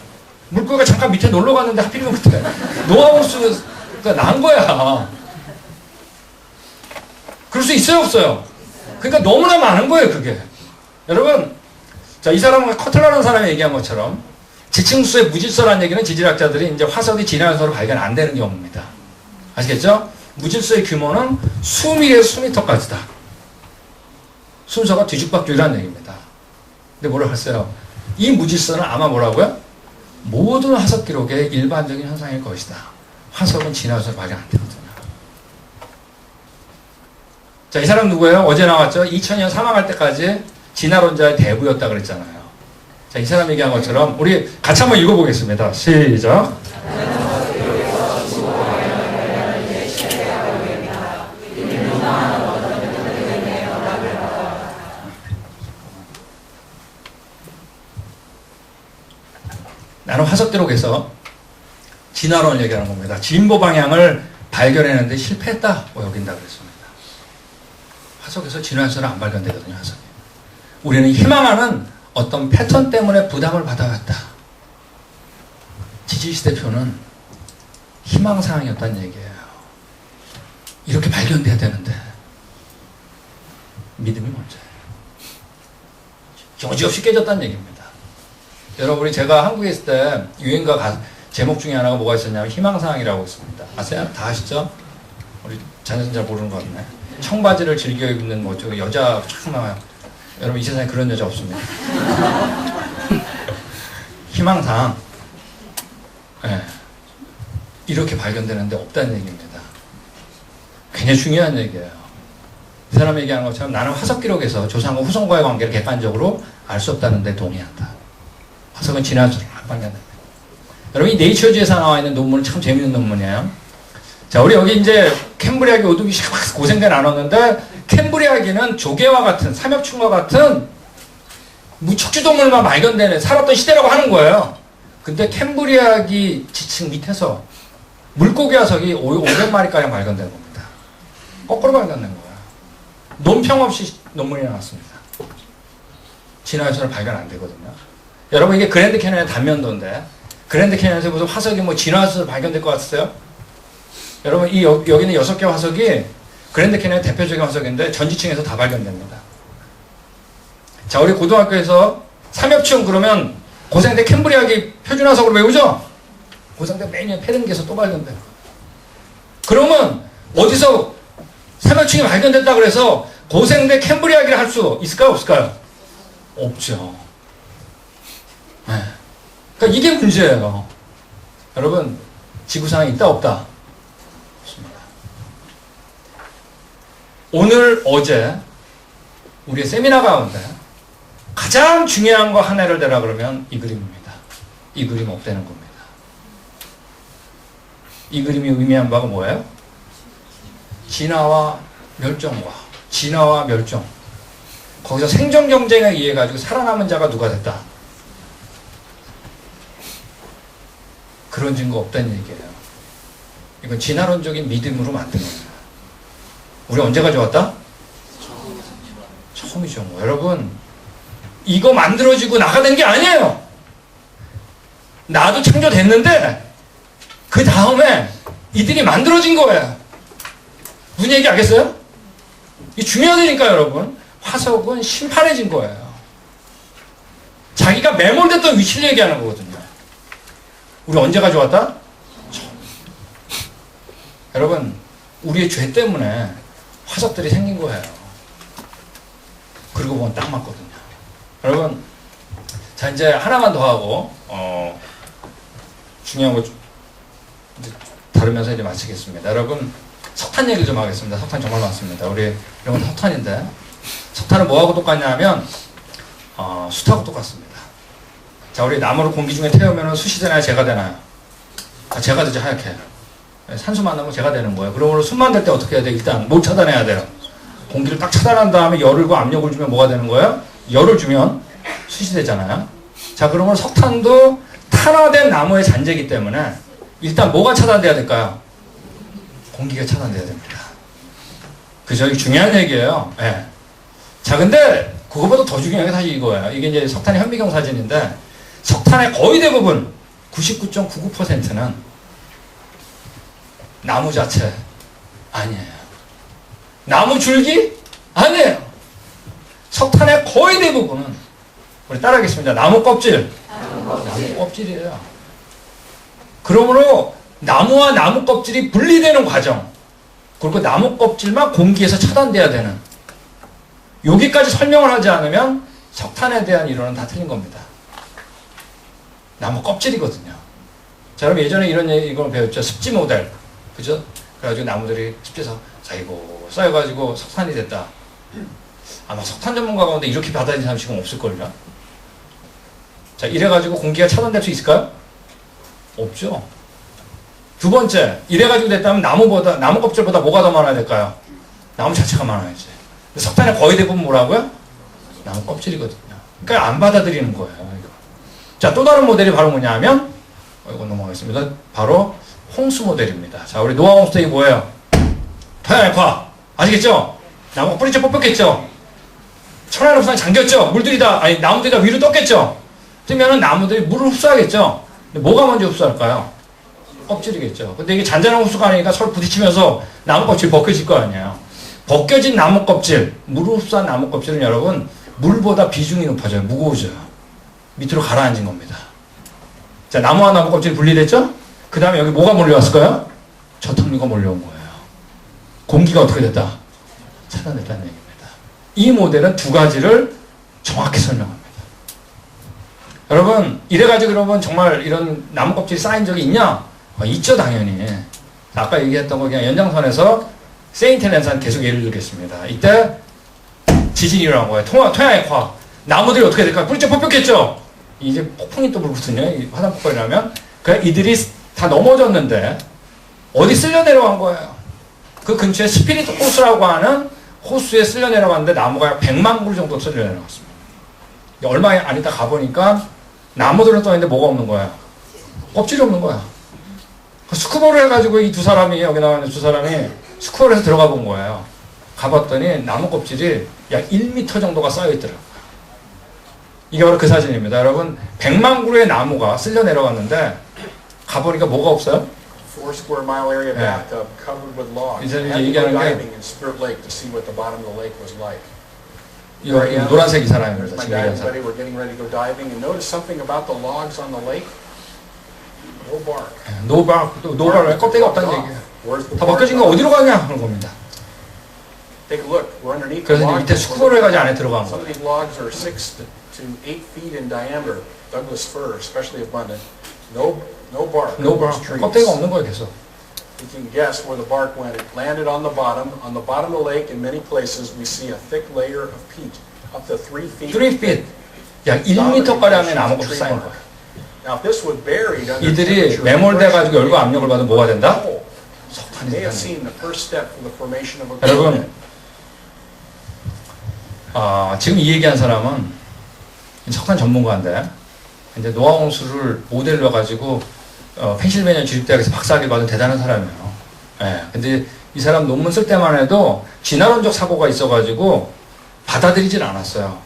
물고기가 잠깐 밑에 놀러 갔는데 하필이면 그때 노아홍수가 난 거야. 그럴 수 있어요, 없어요? 그러니까 너무나 많은 거예요, 그게. 여러분, 자, 이 사람은 커틀러라는 사람이 얘기한 것처럼 지층수의 무질서라는 얘기는 지질학자들이 이제 화석이 진화연소로 발견 안 되는 경우입니다. 아시겠죠? 무질서의 규모는 수미리에서 수미터까지다. 순서가 뒤죽박죽이라는 얘기입니다. 근데 뭐라고 했어요? 이 무질서는 아마 뭐라고요? 모든 화석 기록의 일반적인 현상일 것이다. 화석은 진화연소로 발견 안 되거든요. 자, 이 사람 누구예요? 어제 나왔죠? 2000년 사망할 때까지 진화론자의 대부였다 그랬잖아요. 자, 이 사람 얘기한 것처럼 우리 같이 한번 읽어보겠습니다. 시작. 나는 화석 기록에서 진화론을 얘기하는 겁니다. 진보 방향을 발견했는데 실패했다. 여긴다 그랬습니다. 화석에서 진화연소는 안 발견되거든요. 화석이. 우리는 희망하는 어떤 패턴 때문에 부담을 받아왔다. 지질시대표는 희망사항이었다는 얘기예요. 이렇게 발견돼야 되는데 믿음이 먼저예요. 여지없이 깨졌다는 얘기입니다. 여러분, 제가 한국에 있을 때 유행가 제목 중에 하나가 뭐가 있었냐면 희망사항이라고 있습니다. 아세요? 다 아시죠? 우리 자녀는 잘 모르는 것 같네. 청바지를 즐겨 입는 뭐 여자 참 나와요. 여러분, 이 세상에 그런 여자 없습니다. 희망사항. 네. 이렇게 발견되는데 없다는 얘기입니다. 굉장히 중요한 얘기예요. 이 사람이 얘기하는 것처럼 나는 화석 기록에서 조상과 후손과의 관계를 객관적으로 알 수 없다는 데 동의한다. 화석은 진화연소로 안 발견됩니다. 여러분, 이 네이처지에서 나와 있는 논문은 참 재밌는 논문이에요. 자, 우리 여기 이제 캠브리아기 오두기 고생대 나눴는데 캠브리아기는 조개와 같은 삼엽충과 같은 무척추동물만 발견되는 살았던 시대라고 하는 거예요. 근데 캠브리아기 지층 밑에서 물고기 화석이 500마리가량 발견된 겁니다. 거꾸로 발견된 거예요. 논평 없이 논문이 나왔습니다. 진화연소는 발견 안 되거든요. 여러분, 이게 그랜드 캐년의 단면도인데 그랜드 캐년에서 무슨 화석이 뭐 진화연소로 발견될 것 같으세요? 여러분, 여기는 6개 화석이 그랜드 캐년의 대표적인 화석인데 전지층에서 다 발견됩니다. 자, 우리 고등학교에서 삼엽충 그러면 고생대 캠브리아기 표준화석으로 외우죠? 고생대 매년 패등기에서 또 발견돼요. 그러면 어디서 삼엽충이 발견됐다 그래서 고생대 캠브리아기를 할 수 있을까요? 없을까요? 없죠. 네. 그러니까 이게 문제예요. 여러분, 지구상에 있다 없다? 없습니다. 오늘 어제 우리의 세미나 가운데 가장 중요한 거 하나를 대라 그러면 이 그림입니다. 이 그림 없다는 겁니다. 이 그림이 의미한 바가 뭐예요? 진화와 멸종과 진화와 멸종. 거기서 생존 경쟁에 의해 가지고 살아남은 자가 누가 됐다. 그런 증거 없다는 얘기예요. 이건 진화론적인 믿음으로 만든 겁니다. 우리 언제 가져왔다? 처음이죠. 뭐. 여러분 이거 만들어지고 나가는 게 아니에요. 나도 창조됐는데 그 다음에 이들이 만들어진 거예요. 무슨 얘기 알겠어요? 이 중요하다니까 여러분. 화석은 심판해진 거예요. 자기가 매몰됐던 위치를 얘기하는 거거든요. 우리 언제 가져왔다? 처음. 여러분 우리의 죄 때문에 화석들이 생긴 거예요. 그리고 보면 딱 맞거든요. 여러분 자 이제 하나만 더 하고 중요한 거 다루면서 이제 마치겠습니다. 여러분 석탄 얘기를 좀 하겠습니다. 석탄 정말 많습니다. 우리 이런 건 석탄인데 석탄은 뭐하고 똑같냐면 숯하고 똑같습니다. 자 우리 나무를 공기 중에 태우면 숯이 되나요? 재가 되나요? 재가 되죠. 하얗게 산소 만나면 재가 되는 거예요. 그러므로 숯 만들 때 어떻게 해야 돼? 일단 뭘 차단해야 돼요? 공기를 딱 차단한 다음에 열과 압력을 주면 뭐가 되는 거예요? 열을 주면 숯이 되잖아요. 자 그러면 석탄도 탄화된 나무의 잔재이기 때문에 일단 뭐가 차단돼야 될까요? 공기가 차단돼야 됩니다. 그죠? 이게 중요한 얘기예요. 네. 자 근데 그거보다 더 중요한 게 사실 이거예요. 이게 이제 석탄의 현미경 사진인데 석탄의 거의 대부분 99.99%는 나무 자체 아니에요. 나무 줄기? 아니에요. 석탄의 거의 대부분은 우리 따라하겠습니다. 나무 껍질. 나무 껍질이에요. 그러므로 나무와 나무 껍질이 분리되는 과정 그리고 나무 껍질만 공기에서 차단돼야 되는 여기까지 설명을 하지 않으면 석탄에 대한 이론은 다 틀린 겁니다. 나무 껍질이거든요. 자, 여러분 예전에 이걸 배웠죠. 습지 모델. 그죠? 그래가지고 나무들이 습지에서 쌓여가지고 석탄이 됐다. 아마 석탄 전문가 가운데 이렇게 받아들인 사람 지금 없을걸요? 자, 이래가지고 공기가 차단될 수 있을까요? 없죠. 두 번째, 이래가지고 됐다면 나무 껍질보다 뭐가 더 많아야 될까요? 나무 자체가 많아야지. 근데 석탄의 거의 대부분 뭐라고요? 나무 껍질이거든요. 그러니까 안 받아들이는 거예요. 이거. 자, 또 다른 모델이 바로 뭐냐면, 이거 넘어가겠습니다. 바로 홍수 모델입니다. 자, 우리 노아 홍수 이게 뭐예요? 토양액화. 아시겠죠? 나무가 뿌리째 뽑혔겠죠? 천연 흡수에 잠겼죠? 나무들이 다 위로 떴겠죠? 뜨면은 나무들이 물을 흡수하겠죠? 근데 뭐가 먼저 흡수할까요? 껍질이겠죠. 근데 이게 잔잔한 흡수가 아니니까 서로 부딪히면서 나무 껍질이 벗겨질 거 아니에요. 벗겨진 나무 껍질, 물을 흡수한 나무 껍질은 여러분 물보다 비중이 높아져요. 무거워져요. 밑으로 가라앉은 겁니다. 자, 나무와 나무 껍질이 분리됐죠? 그 다음에 여기 뭐가 몰려왔을까요? 저탕류가 몰려온 거예요. 공기가 어떻게 됐다? 차단됐다는 얘기입니다. 이 모델은 두 가지를 정확히 설명합니다. 여러분 이래가지고 그러면 정말 이런 나무 껍질이 쌓인 적이 있냐? 있죠, 당연히. 아까 얘기했던 거 그냥 연장선에서 세인트 헬렌산 계속 예를 들겠습니다. 이때 지진이 일어난 거예요. 토양액화. 나무들이 어떻게 될까요? 뿌리째 뽑혔겠죠? 이제 폭풍이 또 불거든요. 화산 폭발이라면. 그러니까 이들이 다 넘어졌는데 어디 쓸려 내려간 거예요. 그 근처에 스피릿 호수라고 하는 호수에 쓸려 내려갔는데 나무가 100만 그루 정도 쓸려 내려갔습니다. 얼마 안 있다 가보니까 나무들은 떠있는데 뭐가 없는 거야? 껍질이 없는 거야. 스쿠버를 해가지고 이 두 사람이, 여기 나와 있는 두 사람이 스쿠버를 해서 들어가 본 거예요. 가봤더니 나무 껍질이 약 1m 정도가 쌓여있더라고요. 이게 바로 그 사진입니다. 여러분 100만 그루의 나무가 쓸려 내려갔는데 가보니까 뭐가 없어요? 4 square mile area Yeah. bathtub covered with logs. 이제 I had to go 얘기하는 게 diving in Spirit Lake to see what the bottom of the lake was like. 이거 노란색 이 There's 사람입니다. my 지금 dad 얘기한 and 사람. buddy were getting ready to go diving and notice something about the logs on the lake. No bark. 노발에 껍데기가 없다는 얘기예요. Where's the 다 bark? 벗겨진 거 어디로 가냐? 그런 겁니다. Take a look. We're underneath the 그래서 이제 logs. 밑에 스쿠버를 해가지고 안에 들어간 Some of 거예요. these logs are 6 to 8 feet in diameter. Douglas fir, especially abundant. No No bark. 노버 on those trees. 껍데기가 없는 거예요 계속. You can guess where the bark went. It landed on the bottom. On the bottom of the lake, in many places, we see a thick layer of peat, up to 3 feet. 3feet, 약 1m가량의 나무가 쌓인 거예요. Now, if this was buried under 이들이 temperature, 매몰돼가지고 열과 압력을 받으면 뭐가 된다? hole, 석탄이 they have 된다. seen the first step for the formation of a 여러분, coal 지금 이 얘기한 사람은 석탄 전문가인데 이제 노아홍수를 모델로 가지고 펜실베니아 주립대학에서 박사학위를 받은 대단한 사람이에요. 예. 근데 이 사람 논문 쓸 때만 해도 진화론적 사고가 있어가지고 받아들이질 않았어요.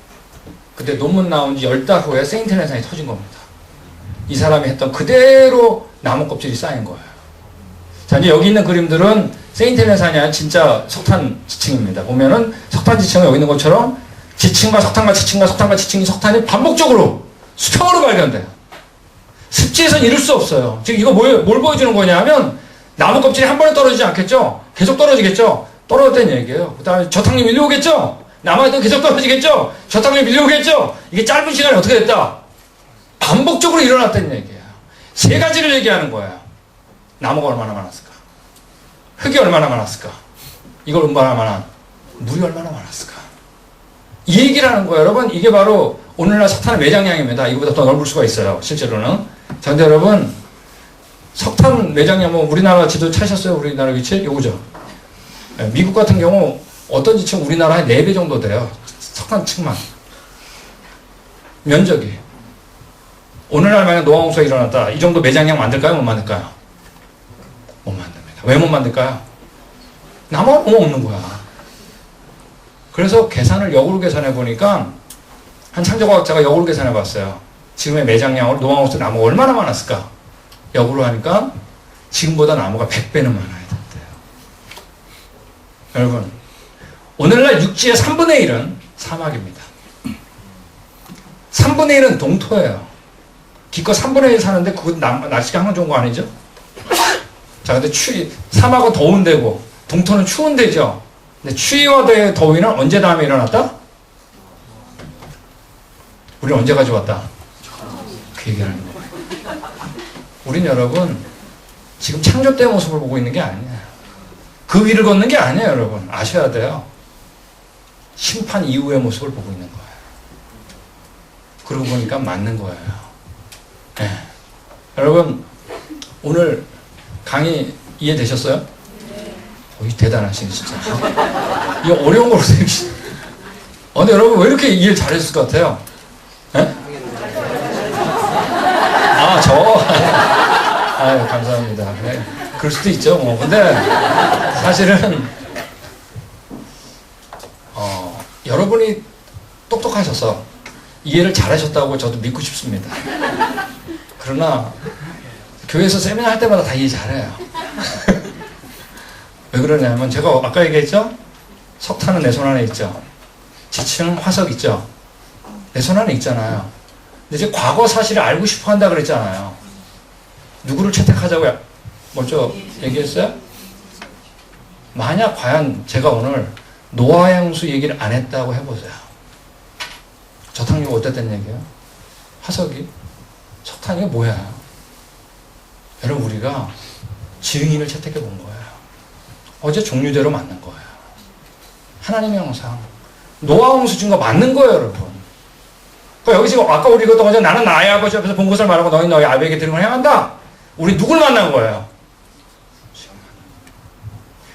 근데 논문 나온 지 10달 후에 세인트 헬렌산이 터진 겁니다. 이 사람이 했던 그대로 나무 껍질이 쌓인 거예요. 자, 이제 여기 있는 그림들은 세인트 헬렌산이 아니라 진짜 석탄 지층입니다. 보면은 석탄 지층은 여기 있는 것처럼 지층과 석탄과 지층과 석탄과 지층이 석탄이 반복적으로 수평으로 발견돼요. 습지에선 이룰 수 없어요. 지금 이거 뭘 보여주는 거냐면 나무 껍질이 한 번에 떨어지지 않겠죠? 계속 떨어지겠죠? 떨어졌다는 얘기예요. 그 다음에 저탕이 밀려오겠죠? 남아도 계속 떨어지겠죠? 저탕이 밀려오겠죠? 이게 짧은 시간에 어떻게 됐다? 반복적으로 일어났다는 얘기예요. 세 가지를 얘기하는 거예요. 나무가 얼마나 많았을까? 흙이 얼마나 많았을까? 이걸 운반할 만한 물이 얼마나 많았을까? 이 얘기를 하는 거예요. 여러분, 이게 바로 오늘날 석탄의 매장량입니다. 이거보다 더 넓을 수가 있어요. 실제로는. 자, 근데 여러분, 석탄 매장량, 뭐 우리나라 지도 찾으셨어요? 우리나라 위치? 요거죠. 네, 미국 같은 경우 어떤 지층 우리나라의 4배 정도 돼요. 석탄층만. 면적이. 오늘날 만약 노아홍수가 일어났다. 이 정도 매장량 만들까요? 못 만들까요? 못 만듭니다. 왜 못 만들까요? 나무가 너무 없는 거야. 그래서 계산을 역으로 계산해 보니까 한 창조과학자가 역으로 계산해 봤어요. 지금의 매장량으로 노아홍수 나무가 얼마나 많았을까? 역으로 하니까 지금보다 나무가 100배는 많아야 된대요. 여러분, 오늘날 육지의 3분의 1은 사막입니다. 3분의 1은 동토예요. 기껏 3분의 1 사는데 그거 날씨가 항상 좋은 거 아니죠? 자, 근데 사막은 더운 데고 동토는 추운 데죠. 근데 추위와 더위는 언제 다음에 일어났다? 우리는 언제 가져왔다? 그 얘기를 하는 거예요. 우린 여러분 지금 창조 때의 모습을 보고 있는 게 아니에요. 그 위를 걷는 게 아니에요. 여러분 아셔야 돼요. 심판 이후의 모습을 보고 있는 거예요. 그러고 보니까 맞는 거예요. 네. 여러분 오늘 강의 이해되셨어요? 대단하시네 진짜. 이거 어려운 걸로 생기시. 근데 여러분 왜 이렇게 이해를 잘했을 것 같아요? 네? 아유, 감사합니다. 네. 그럴 수도 있죠, 뭐. 근데, 사실은, 여러분이 똑똑하셔서 이해를 잘하셨다고 저도 믿고 싶습니다. 그러나, 교회에서 세미나 할 때마다 다 이해 잘해요. 왜 그러냐면, 제가 아까 얘기했죠? 석탄은 내 손 안에 있죠. 지층, 화석 있죠. 내 손 안에 있잖아요. 근데 이제 과거 사실을 알고 싶어 한다 그랬잖아요. 누구를 채택하자고 먼저 얘기했어요? 만약 과연 제가 오늘 노아홍수 얘기를 안 했다고 해보세요. 저탕류가 어땠단 얘기예요? 화석이? 석탄이 뭐야? 여러분 우리가 증인을 채택해 본 거예요. 어제 종류대로 만난 거예요. 하나님의 형상. 노아홍수 증거 맞는 거예요, 여러분. 그러니까 여기 지금 아까 우리 읽었던 거죠. 나는 나의 아버지 앞에서 본 것을 말하고 너희 아버지에게 들은 걸 행한다. 우리 누굴 만난 거예요?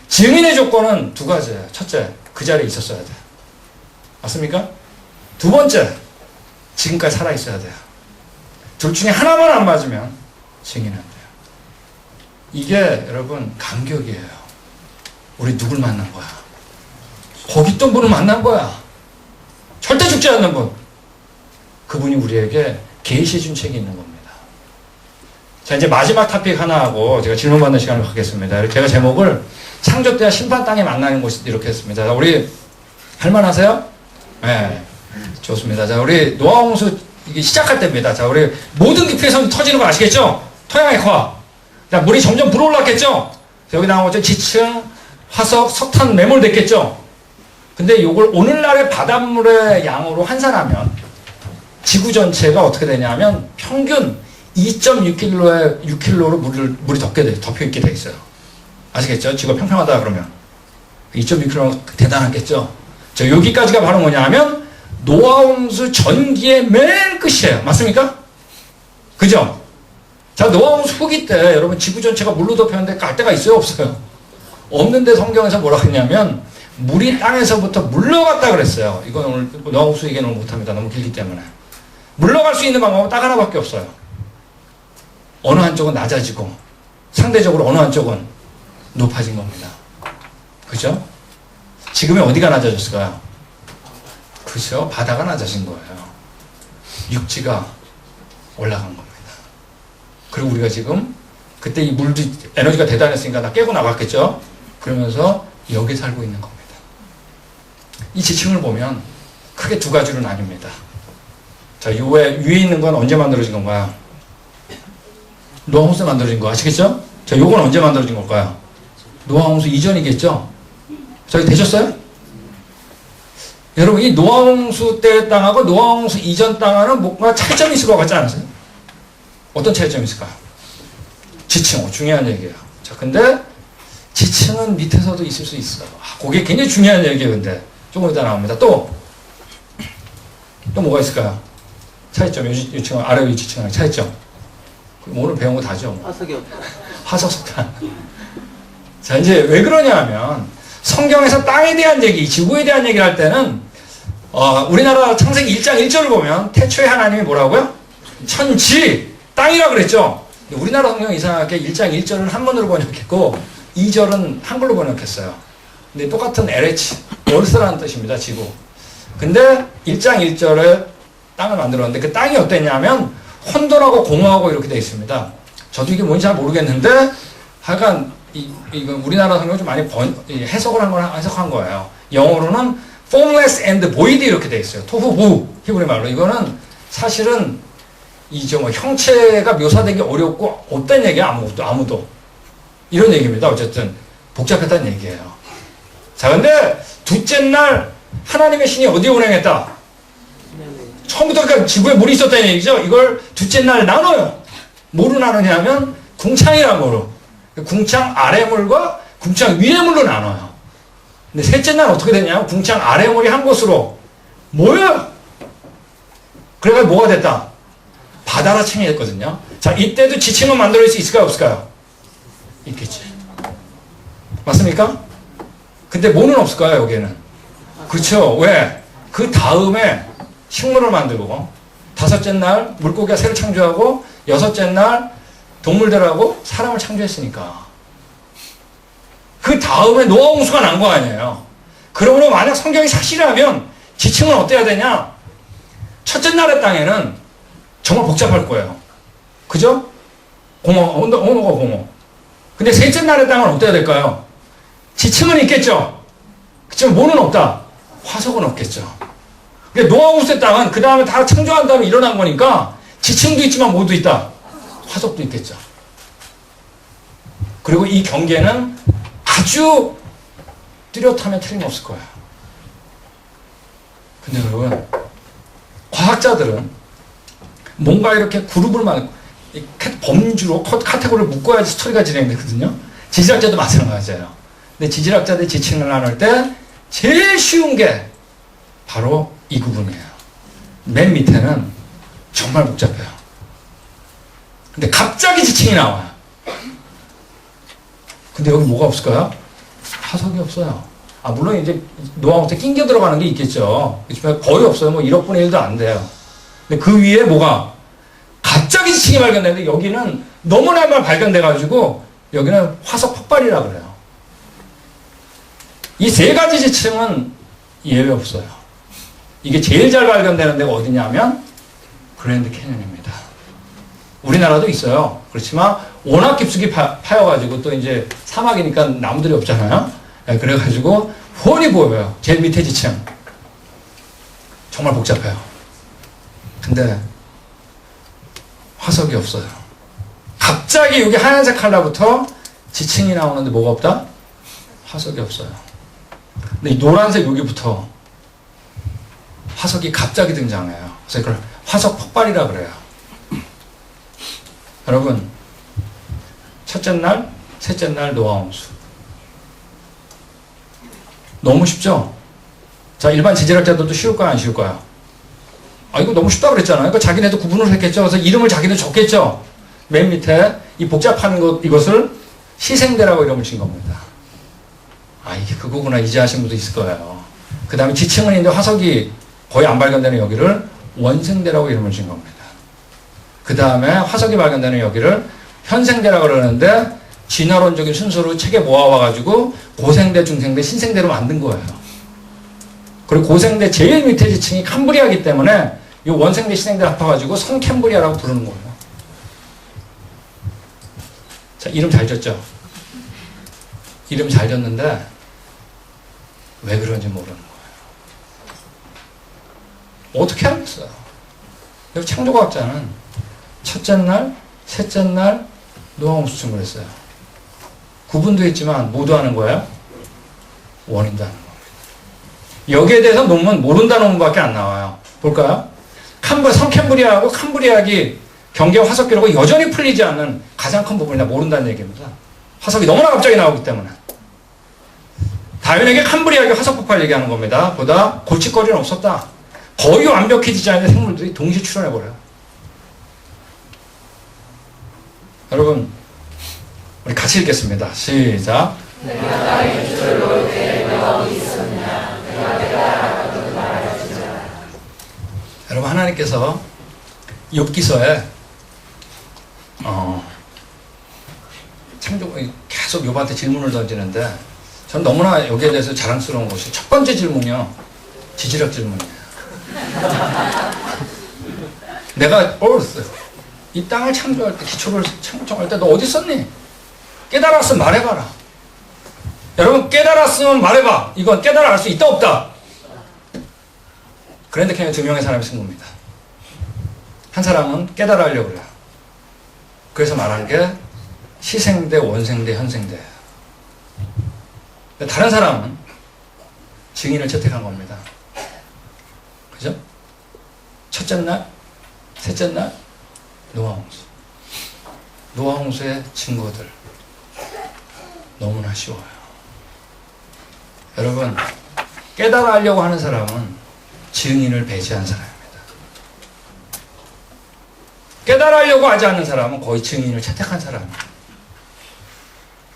증인의 조건은 두 가지예요. 첫째, 그 자리에 있었어야 돼요. 맞습니까? 두 번째, 지금까지 살아있어야 돼요. 둘 중에 하나만 안 맞으면 증인은 안 돼요. 이게 여러분 감격이에요. 우리 누굴 만난 거야? 거기 있던 분을 만난 거야. 절대 죽지 않는 분. 그분이 우리에게 계시해 준 책이 있는 겁니다. 자, 이제 마지막 토픽 하나 하고 제가 질문 받는 시간을 갖겠습니다. 제가 제목을 창조 때와 심판 땅에 만나는 곳 이렇게 했습니다. 자, 우리 할만하세요? 네. 좋습니다. 자, 우리 노아홍수 이게 시작할 때입니다. 자, 우리 모든 깊이에서 터지는 거 아시겠죠? 토양액화. 자, 물이 점점 불어올랐겠죠? 여기 나온 거죠. 지층, 화석, 석탄 매몰됐겠죠? 근데 요걸 오늘날의 바닷물의 양으로 환산하면 지구 전체가 어떻게 되냐면 평균 2.6km에 6km로 물이 덮여 있게 돼 있어요. 아시겠죠? 지구가 평평하다 그러면 2.6km 대단하겠죠? 저 여기까지가 바로 뭐냐 하면 노아홍수 전기의 맨 끝이에요. 맞습니까? 그죠? 자, 노아홍수 후기 때 여러분 지구 전체가 물로 덮였는데 갈 데가 있어요? 없어요? 없는데 성경에서 뭐라고 했냐면 물이 땅에서부터 물러갔다 그랬어요. 이건 오늘 노아홍수 얘기는 오늘 못합니다. 너무 길기 때문에. 물러갈 수 있는 방법은 딱 하나밖에 없어요. 어느 한쪽은 낮아지고 상대적으로 어느 한쪽은 높아진 겁니다. 그죠? 지금의 어디가 낮아졌을까요? 그죠? 바다가 낮아진 거예요. 육지가 올라간 겁니다. 그리고 우리가 지금 그때 이 물도 에너지가 대단했으니까 다 깨고 나갔겠죠? 그러면서 여기 살고 있는 겁니다. 이 지층을 보면 크게 두 가지로 나뉩니다. 자, 위에 있는 건 언제 만들어진 건가요? 노아홍수 만들어진 거 아시겠죠? 자, 요건 언제 만들어진 걸까요? 노아홍수 이전이겠죠? 저기 되셨어요? 여러분, 이 노아홍수 때의 땅하고 노아홍수 이전 땅하고는 뭔가 차이점이 있을 것 같지 않으세요? 어떤 차이점이 있을까요? 지층, 중요한 얘기예요. 자, 근데 지층은 밑에서도 있을 수 있어요. 그게 굉장히 중요한 얘기예요, 근데. 조금 이따 나옵니다. 또 뭐가 있을까요? 차이점, 요층, 아래 위 지층이랑 차이점. 오늘 배운 거 다죠? 화석이 없다. 화석석탄. 자, 이제 왜 그러냐 하면, 성경에서 땅에 대한 얘기, 지구에 대한 얘기를 할 때는, 우리나라 창세기 1장 1절을 보면, 태초에 하나님이 뭐라고요? 천지, 땅이라 그랬죠? 우리나라 성경 이상하게 1장 1절은 한문으로 번역했고, 2절은 한글로 번역했어요. 근데 똑같은 LH, 월스라는 뜻입니다, 지구. 근데 1장 1절에 땅을 만들었는데, 그 땅이 어땠냐면, 혼돈하고 공허하고 이렇게 되어 있습니다. 저도 이게 뭔지 잘 모르겠는데, 하여간, 이거 우리나라 성경 좀 많이 해석한 거예요. 영어로는 formless and void 이렇게 되어 있어요. 토후부, 히브리 말로. 이거는 사실은 형체가 묘사되기 어렵고, 없다는 얘기야, 아무도. 이런 얘기입니다. 어쨌든, 복잡했다는 얘기예요. 자, 근데, 둘째 날, 하나님의 신이 어디에 운행했다? 처음부터 그러니까 지구에 물이 있었다는 얘기죠. 이걸 둘째 날 나눠요. 뭐로 나누냐면 궁창이란 거로. 궁창 아래 물과 궁창 위의 물로 나눠요. 근데 셋째 날 어떻게 되냐면 궁창 아래 물이 한 곳으로 모여요. 그래서 뭐가 됐다? 바다라 칭이 됐거든요. 자, 이때도 지층은 만들어질 수 있을까요? 없을까요? 있겠지. 맞습니까? 근데 뭐는 없을까요? 여기에는. 그렇죠. 왜? 그 다음에 식물을 만들고, 다섯째 날 물고기가 새로 창조하고, 여섯째 날 동물들하고 사람을 창조했으니까. 그 다음에 노아홍수가 난 거 아니에요. 그러므로 만약 성경이 사실이라면 지층은 어때야 되냐? 첫째 날의 땅에는 정말 복잡할 거예요. 그죠? 온도가 공허. 근데 셋째 날의 땅은 어때야 될까요? 지층은 있겠죠? 그치만 뭐는 없다? 화석은 없겠죠. 그러니까 노아홍수의 땅은 그 다음에 다 창조한 다음에 일어난 거니까 지층도 있지만 뭐도 있다? 화석도 있겠죠. 그리고 이 경계는 아주 뚜렷하면 틀림없을 거예요. 근데 여러분, 과학자들은 뭔가 이렇게 그룹을 범주로 카테고리를 묶어야지 스토리가 진행되거든요. 지질학자도 마찬가지예요. 근데 지질학자들이 지층을 나눌 때 제일 쉬운 게 바로 이 부분이에요. 맨 밑에는 정말 복잡해요. 근데 갑자기 지층이 나와요. 근데 여기 뭐가 없을까요? 화석이 없어요. 물론 이제 노아홍수 때 낑겨 들어가는 게 있겠죠. 그렇지만 거의 없어요. 뭐 1억 분의 1도 안 돼요. 근데 그 위에 뭐가 갑자기 지층이 발견되는데 여기는 너무나 많이 발견돼가지고 여기는 화석 폭발이라 그래요. 이 세 가지 지층은 예외 없어요. 이게 제일 잘 발견되는 데가 어디냐면 그랜드 캐년입니다. 우리나라도 있어요. 그렇지만 워낙 깊숙이 파여가지고 또 이제 사막이니까 나무들이 없잖아요. 그래가지고 훤히 보여요. 제일 밑에 지층. 정말 복잡해요. 근데 화석이 없어요. 갑자기 여기 하얀색 칼라부터 지층이 나오는데 뭐가 없다? 화석이 없어요. 근데 이 노란색 여기부터 화석이 갑자기 등장해요. 그래서 이걸 화석 폭발이라 그래요. 여러분, 첫째 날, 셋째 날 노아 홍수. 너무 쉽죠? 자, 일반 지질학자들도 쉬울까요, 안 쉬울까요? 아, 이거 너무 쉽다고 그랬잖아요. 그러니까 자기네도 구분을 했겠죠. 그래서 이름을 자기네 줬겠죠. 맨 밑에 이 복잡한 이것을 시생대라고 이름을 진 겁니다. 아, 이게 그거구나. 이제 하신 분도 있을 거예요. 그 다음에 지층은 있는데 화석이 거의 안 발견되는 여기를 원생대라고 이름을 진 겁니다. 그 다음에 화석이 발견되는 여기를 현생대라고 그러는데 진화론적인 순서로 책에 모아와가지고 고생대, 중생대, 신생대로 만든 거예요. 그리고 고생대 제일 밑에 지층이 캄브리아이기 때문에 이 원생대, 신생대 합쳐가지고 성캄브리아라고 부르는 거예요. 자, 이름 잘 졌죠? 이름 잘 졌는데 왜 그런지 모르는 거예요. 어떻게 알겠어요? 여기 창조과학자는 첫째 날, 셋째 날 노아 홍수 증거했어요. 구분도 했지만 모두 하는 거예요? 원인도 하는 겁니다. 여기에 대해서 논문 모른다는 논문밖에 안 나와요. 볼까요? 성캄브리아하고 캄브리아기 경계 화석 기록이 여전히 풀리지 않는 가장 큰 부분이다. 모른다는 얘기입니다. 화석이 너무나 갑자기 나오기 때문에. 다윈에게 캄브리아기 화석 폭발 얘기하는 겁니다. 보다 골칫거리는 없었다. 거의 완벽해지지 않은 생물들이 동시에 출현해버려요. 여러분, 우리 같이 읽겠습니다. 시작. 여러분, 하나님께서 욥기서에 창조 계속 욥한테 질문을 던지는데 전 너무나 여기에 대해서 자랑스러운 것이 첫 번째 질문이요. 지질학 질문이에요. 내가 이 땅을 창조할 때, 기초를 창조할 때 너 어디 있었니? 깨달았으면 말해봐라. 여러분, 깨달았으면 말해봐. 이건 깨달아 알 수 있다 없다. 그런데 그냥 두 명의 사람이 쓴 겁니다. 한 사람은 깨달아 하려고 그래요. 그래서 말한 게 시생대, 원생대, 현생대예요. 다른 사람은 증인을 채택한 겁니다. 그죠? 첫째 날, 셋째 날, 노아 홍수. 노아 홍수의 증거들. 너무나 쉬워요. 여러분, 깨달아 하려고 하는 사람은 증인을 배제한 사람입니다. 깨달아 하려고 하지 않는 사람은 거의 증인을 채택한 사람이에요.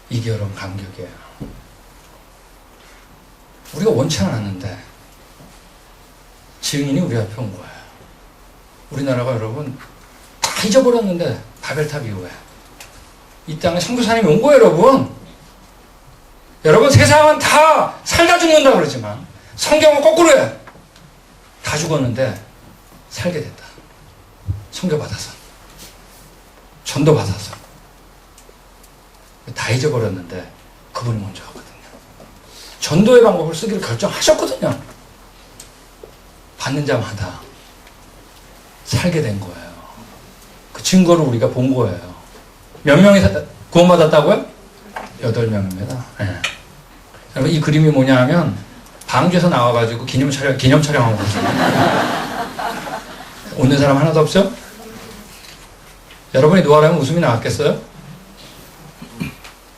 이게 여러분 감격이에요. 우리가 원치 않았는데 증인이 우리 앞에 온 거예요. 우리나라가 여러분 다 잊어버렸는데 바벨탑 이후에 이 땅에 선교사님이 온 거예요. 여러분 세상은 다 살다 죽는다 그러지만 성경은 거꾸로 해. 다 죽었는데 살게 됐다. 선교받아서 전도받아서 다 잊어버렸는데 그분이 먼저 하거든요. 전도의 방법을 쓰기로 결정하셨거든요. 받는 자마다 살게 된 거예요. 그 증거를 우리가 본 거예요. 몇 명이 구원받았다고요? 8명입니다. 네. 여러분, 이 그림이 뭐냐 하면 방주에서 나와가지고 기념 촬영하고 있어요. 오는 사람 하나도 없죠? 여러분이 노아라면 웃음이 나왔겠어요?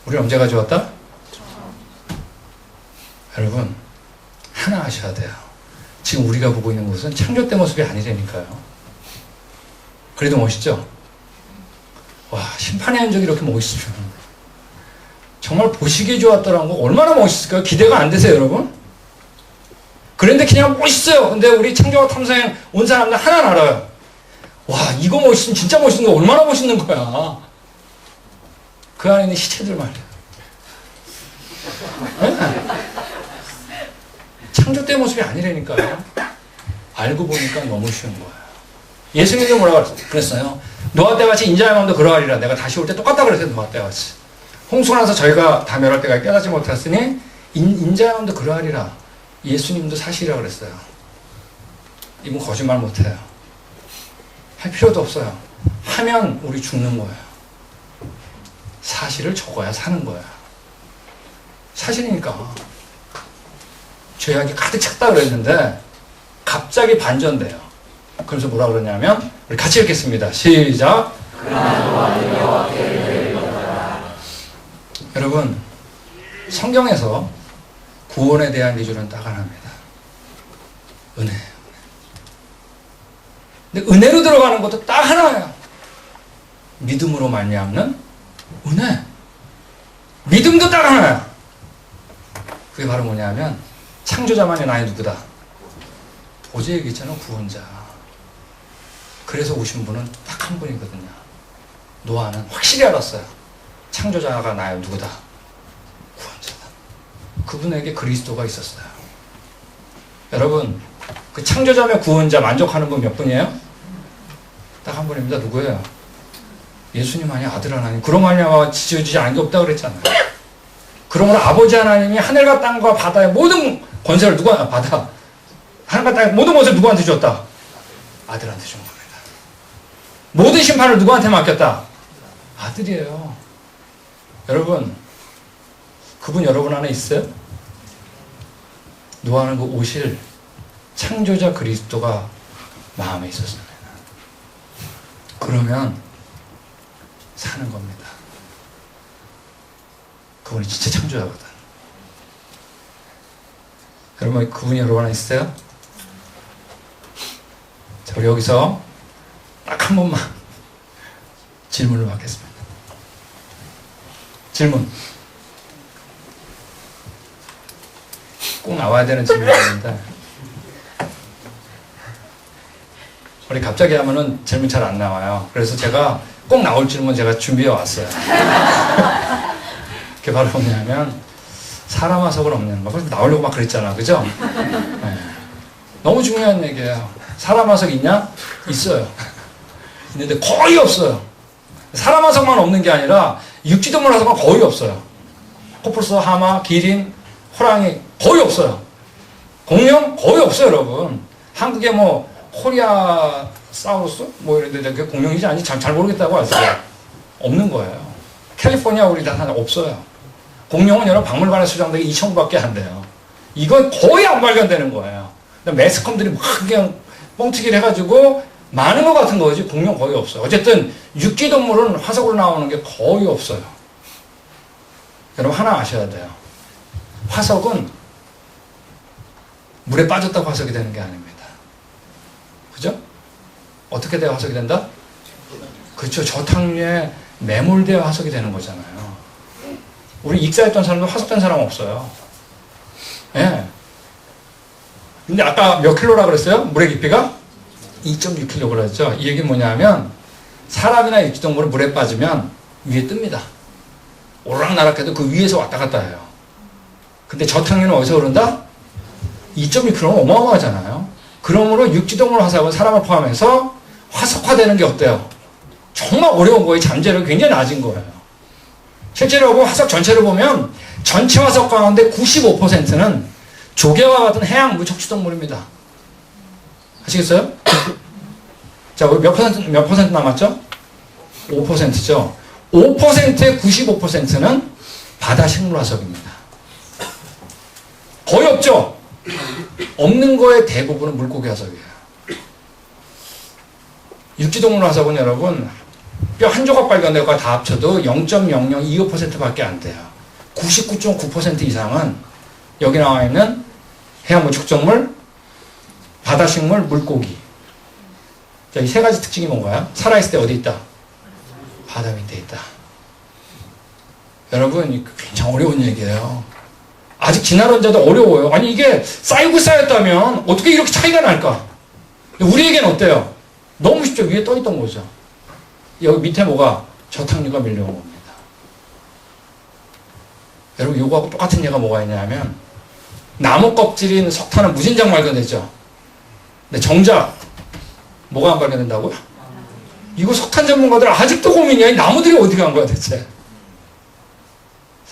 우리 언제 가져왔다? 여러분, 하나 아셔야 돼요. 지금 우리가 보고 있는 것은 창조 때 모습이 아니라니까요. 그래도 멋있죠? 와, 심판의 흔적이 이렇게 멋있으면 정말 보시기에 좋았더라는 거 얼마나 멋있을까요? 기대가 안 되세요, 여러분? 그런데 그냥 멋있어요. 근데 우리 창조학 탐사행 온 사람들 하나는 알아요. 와, 이거 멋있으면 진짜 멋있는 거 얼마나 멋있는 거야. 그 안에 있는 시체들 말이야. 네. 창조 때 모습이 아니라니까요. 알고 보니까 너무 쉬운 거예요. 예수님도 뭐라고 그랬어요? 노아 때같이 인자의 마음도 그러하리라. 내가 다시 올 때 똑같다 그랬어요. 노아 때같이. 홍수가 나서 저희가 다 멸할 때가 깨닫지 못했으니 인자의 마음도 그러하리라. 예수님도 사실이라고 그랬어요. 이분 거짓말 못해요. 할 필요도 없어요. 하면 우리 죽는 거예요. 사실을 적어야 사는 거예요. 사실이니까. 죄악이 가득 찼다 그랬는데 갑자기 반전돼요. 그래서 뭐라 그러냐면 우리 같이 읽겠습니다. 시작. 여러분, 성경에서 구원에 대한 기준은 딱 하나입니다. 은혜. 근데 은혜로 들어가는 것도 딱 하나예요. 믿음으로 말미암는 은혜. 믿음도 딱 하나야. 그게 바로 뭐냐면 창조자만이 나의 누구다? 어제 얘기했잖아, 구원자. 그래서 오신 분은 딱 한 분이거든요. 노아는 확실히 알았어요. 창조자가 나의 누구다? 구원자다. 그분에게 그리스도가 있었어요. 여러분, 그 창조자며 구원자 만족하는 분 몇 분이에요? 딱 한 분입니다. 누구예요? 예수님만이 아들 하나님. 그런 말이야 지어지지 않은 게 없다고 그랬잖아요. 그러므로 아버지 하나님이 하늘과 땅과 바다의 모든 권세를 바다, 하늘과 땅의 모든 것을 누구한테 줬다? 아들한테 준 겁니다. 모든 심판을 누구한테 맡겼다? 아들이에요. 여러분, 그분 여러분 안에 있어요? 노아는 그 오실 창조자 그리스도가 마음에 있었습니다. 그러면 사는 겁니다. 그분이 진짜 창조자거든. 여러분, 그분이 여러분 안에 있어요? 자, 우리 여기서 딱 한 번만 질문을 받겠습니다. 질문. 꼭 나와야 되는 질문입니다. 우리 갑자기 하면은 질문 잘 안 나와요. 그래서 제가 꼭 나올 질문 제가 준비해 왔어요. 그게 바로 뭐냐면 사람 화석은 없는 거. 그래서 나오려고 막 그랬잖아, 그죠? 네. 너무 중요한 얘기예요. 사람 화석 있냐? 있어요. 있는데 거의 없어요. 사람 화석만 없는 게 아니라 육지동물 화석은 거의 없어요. 코뿔소, 하마, 기린, 호랑이 거의 없어요. 공룡 거의 없어요, 여러분. 한국에 뭐 코리아 사우루스 뭐 이런데 그게 공룡이지 아닌지 잘 모르겠다고 하세요. 없는 거예요. 캘리포니아 우리나라 없어요. 공룡은 여러분 박물관에 수장되기 2,000구밖에 안 돼요. 이건 거의 안 발견되는 거예요. 매스컴들이 막 그냥 뻥튀기를 해가지고 많은 것 같은 거지 공룡 거의 없어요. 어쨌든 육지동물은 화석으로 나오는 게 거의 없어요. 여러분 하나 아셔야 돼요. 화석은 물에 빠졌다고 화석이 되는 게 아닙니다. 그죠? 어떻게 돼야 화석이 된다? 그렇죠. 저탕류에 매몰되어 화석이 되는 거잖아요. 우리 익사했던 사람도 화석된 사람 없어요. 예. 네. 근데 아까 몇 킬로라 그랬어요? 물의 깊이가? 2.6kg 그랬죠. 이 얘기는 뭐냐면 사람이나 육지동물은 물에 빠지면 위에 뜹니다. 오락나락해도 그 위에서 왔다 갔다 해요. 근데 저탕류는 어디서 오른다? 2.6kg는 어마어마하잖아요. 그러므로 육지동물 화석은 사람을 포함해서 화석화되는 게 어때요? 정말 어려운 거예요. 잠재력이 굉장히 낮은 거예요. 실제로 화석 전체를 보면 전체 화석 가운데 95%는 조개와 같은 해양 무척추동물입니다. 아시겠어요? 자, 몇 퍼센트 남았죠? 5%죠. 5%의 95%는 바다 식물 화석입니다. 거의 없죠? 없는 거의 대부분은 물고기 화석이에요. 육지동물 화석은 여러분 뼈 한 조각 발견되고 다 합쳐도 0.0025%밖에 안 돼요. 99.9% 이상은 여기 나와 있는 해양 무척정물, 바다식물, 물고기. 자, 이 세 가지 특징이 뭔가요? 살아있을 때 어디 있다? 바다 밑에 있다. 여러분, 이거 굉장히 어려운 얘기예요. 아직 진화론자도 어려워요. 아니, 이게 쌓이고 쌓였다면 어떻게 이렇게 차이가 날까? 우리에겐 어때요? 너무 쉽죠. 위에 떠 있던 거죠. 여기 밑에 뭐가? 저탕류가 밀려온 겁니다. 여러분, 요거하고 똑같은 예가 뭐가 있냐면, 나무 껍질인 석탄은 무진장 발견됐죠. 근데 정작, 뭐가 안 발견된다고요? 이거 석탄 전문가들 아직도 고민이야. 이 나무들이 어디 간 거야, 대체?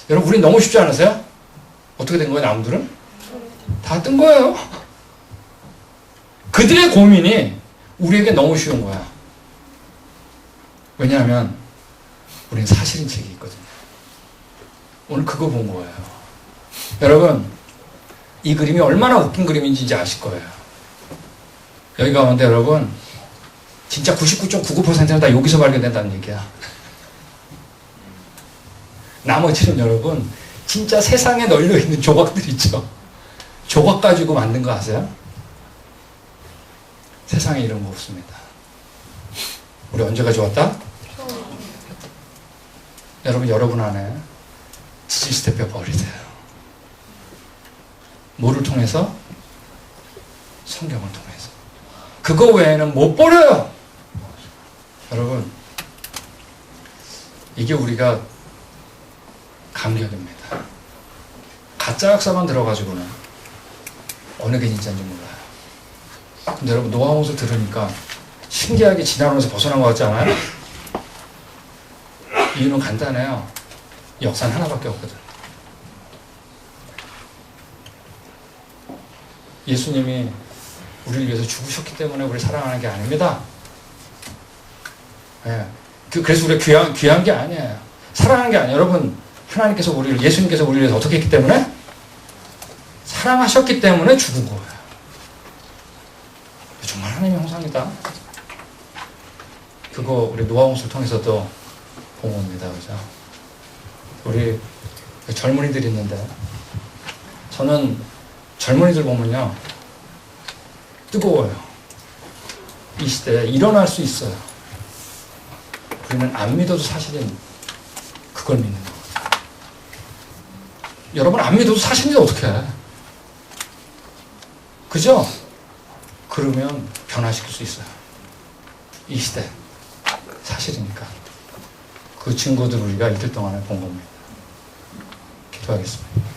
여러분, 우린 너무 쉽지 않으세요? 어떻게 된 거예요, 나무들은? 다 뜬 거예요. 그들의 고민이 우리에게 너무 쉬운 거야. 왜냐하면, 우린 사실인책이 있거든요. 오늘 그거 본 거예요. 여러분, 이 그림이 얼마나 웃긴 그림인지 이제 아실 거예요. 여기 가운데 여러분, 진짜 99.99%는 다 여기서 발견된다는 얘기야. 나머지는 여러분 진짜 세상에 널려있는 조각들 있죠. 조각 가지고 만든 거 아세요? 세상에 이런 거 없습니다. 우리 언제까지 왔다? 여러분 안에 지지스텝 벽버리 돼요. 뭐를 통해서? 성경을 통해서. 그거 외에는 못 버려요. 여러분, 이게 우리가 감격입니다. 가짜 역사만 들어가지고는 어느 게 진짜인지 몰라요. 근데 여러분, 노아 홍수 들으니까 신기하게 지나가면서 벗어난 것 같지 않아요? 이유는 간단해요. 역사는 하나밖에 없거든. 예수님이 우리를 위해서 죽으셨기 때문에 우리를 사랑하는 게 아닙니다. 예. 그래서 우리가 귀한 게 아니에요. 사랑하는 게 아니에요. 여러분, 하나님께서 예수님께서 우리를 위해서 어떻게 했기 때문에? 사랑하셨기 때문에 죽은 거예요. 정말 하나님의 형상이다. 그거 우리 노아 홍수를 통해서도 본 겁니다. 그죠? 우리 젊은이들이 있는데, 저는 젊은이들 보면요, 뜨거워요. 이 시대에 일어날 수 있어요. 우리는 안 믿어도 사실은 그걸 믿는 거거든요. 여러분, 안 믿어도 사실인데 어떡해. 그죠? 그러면 변화시킬 수 있어요. 이 시대. 사실이니까. 그 증거들을 우리가 이틀 동안에 본 겁니다. 기도하겠습니다.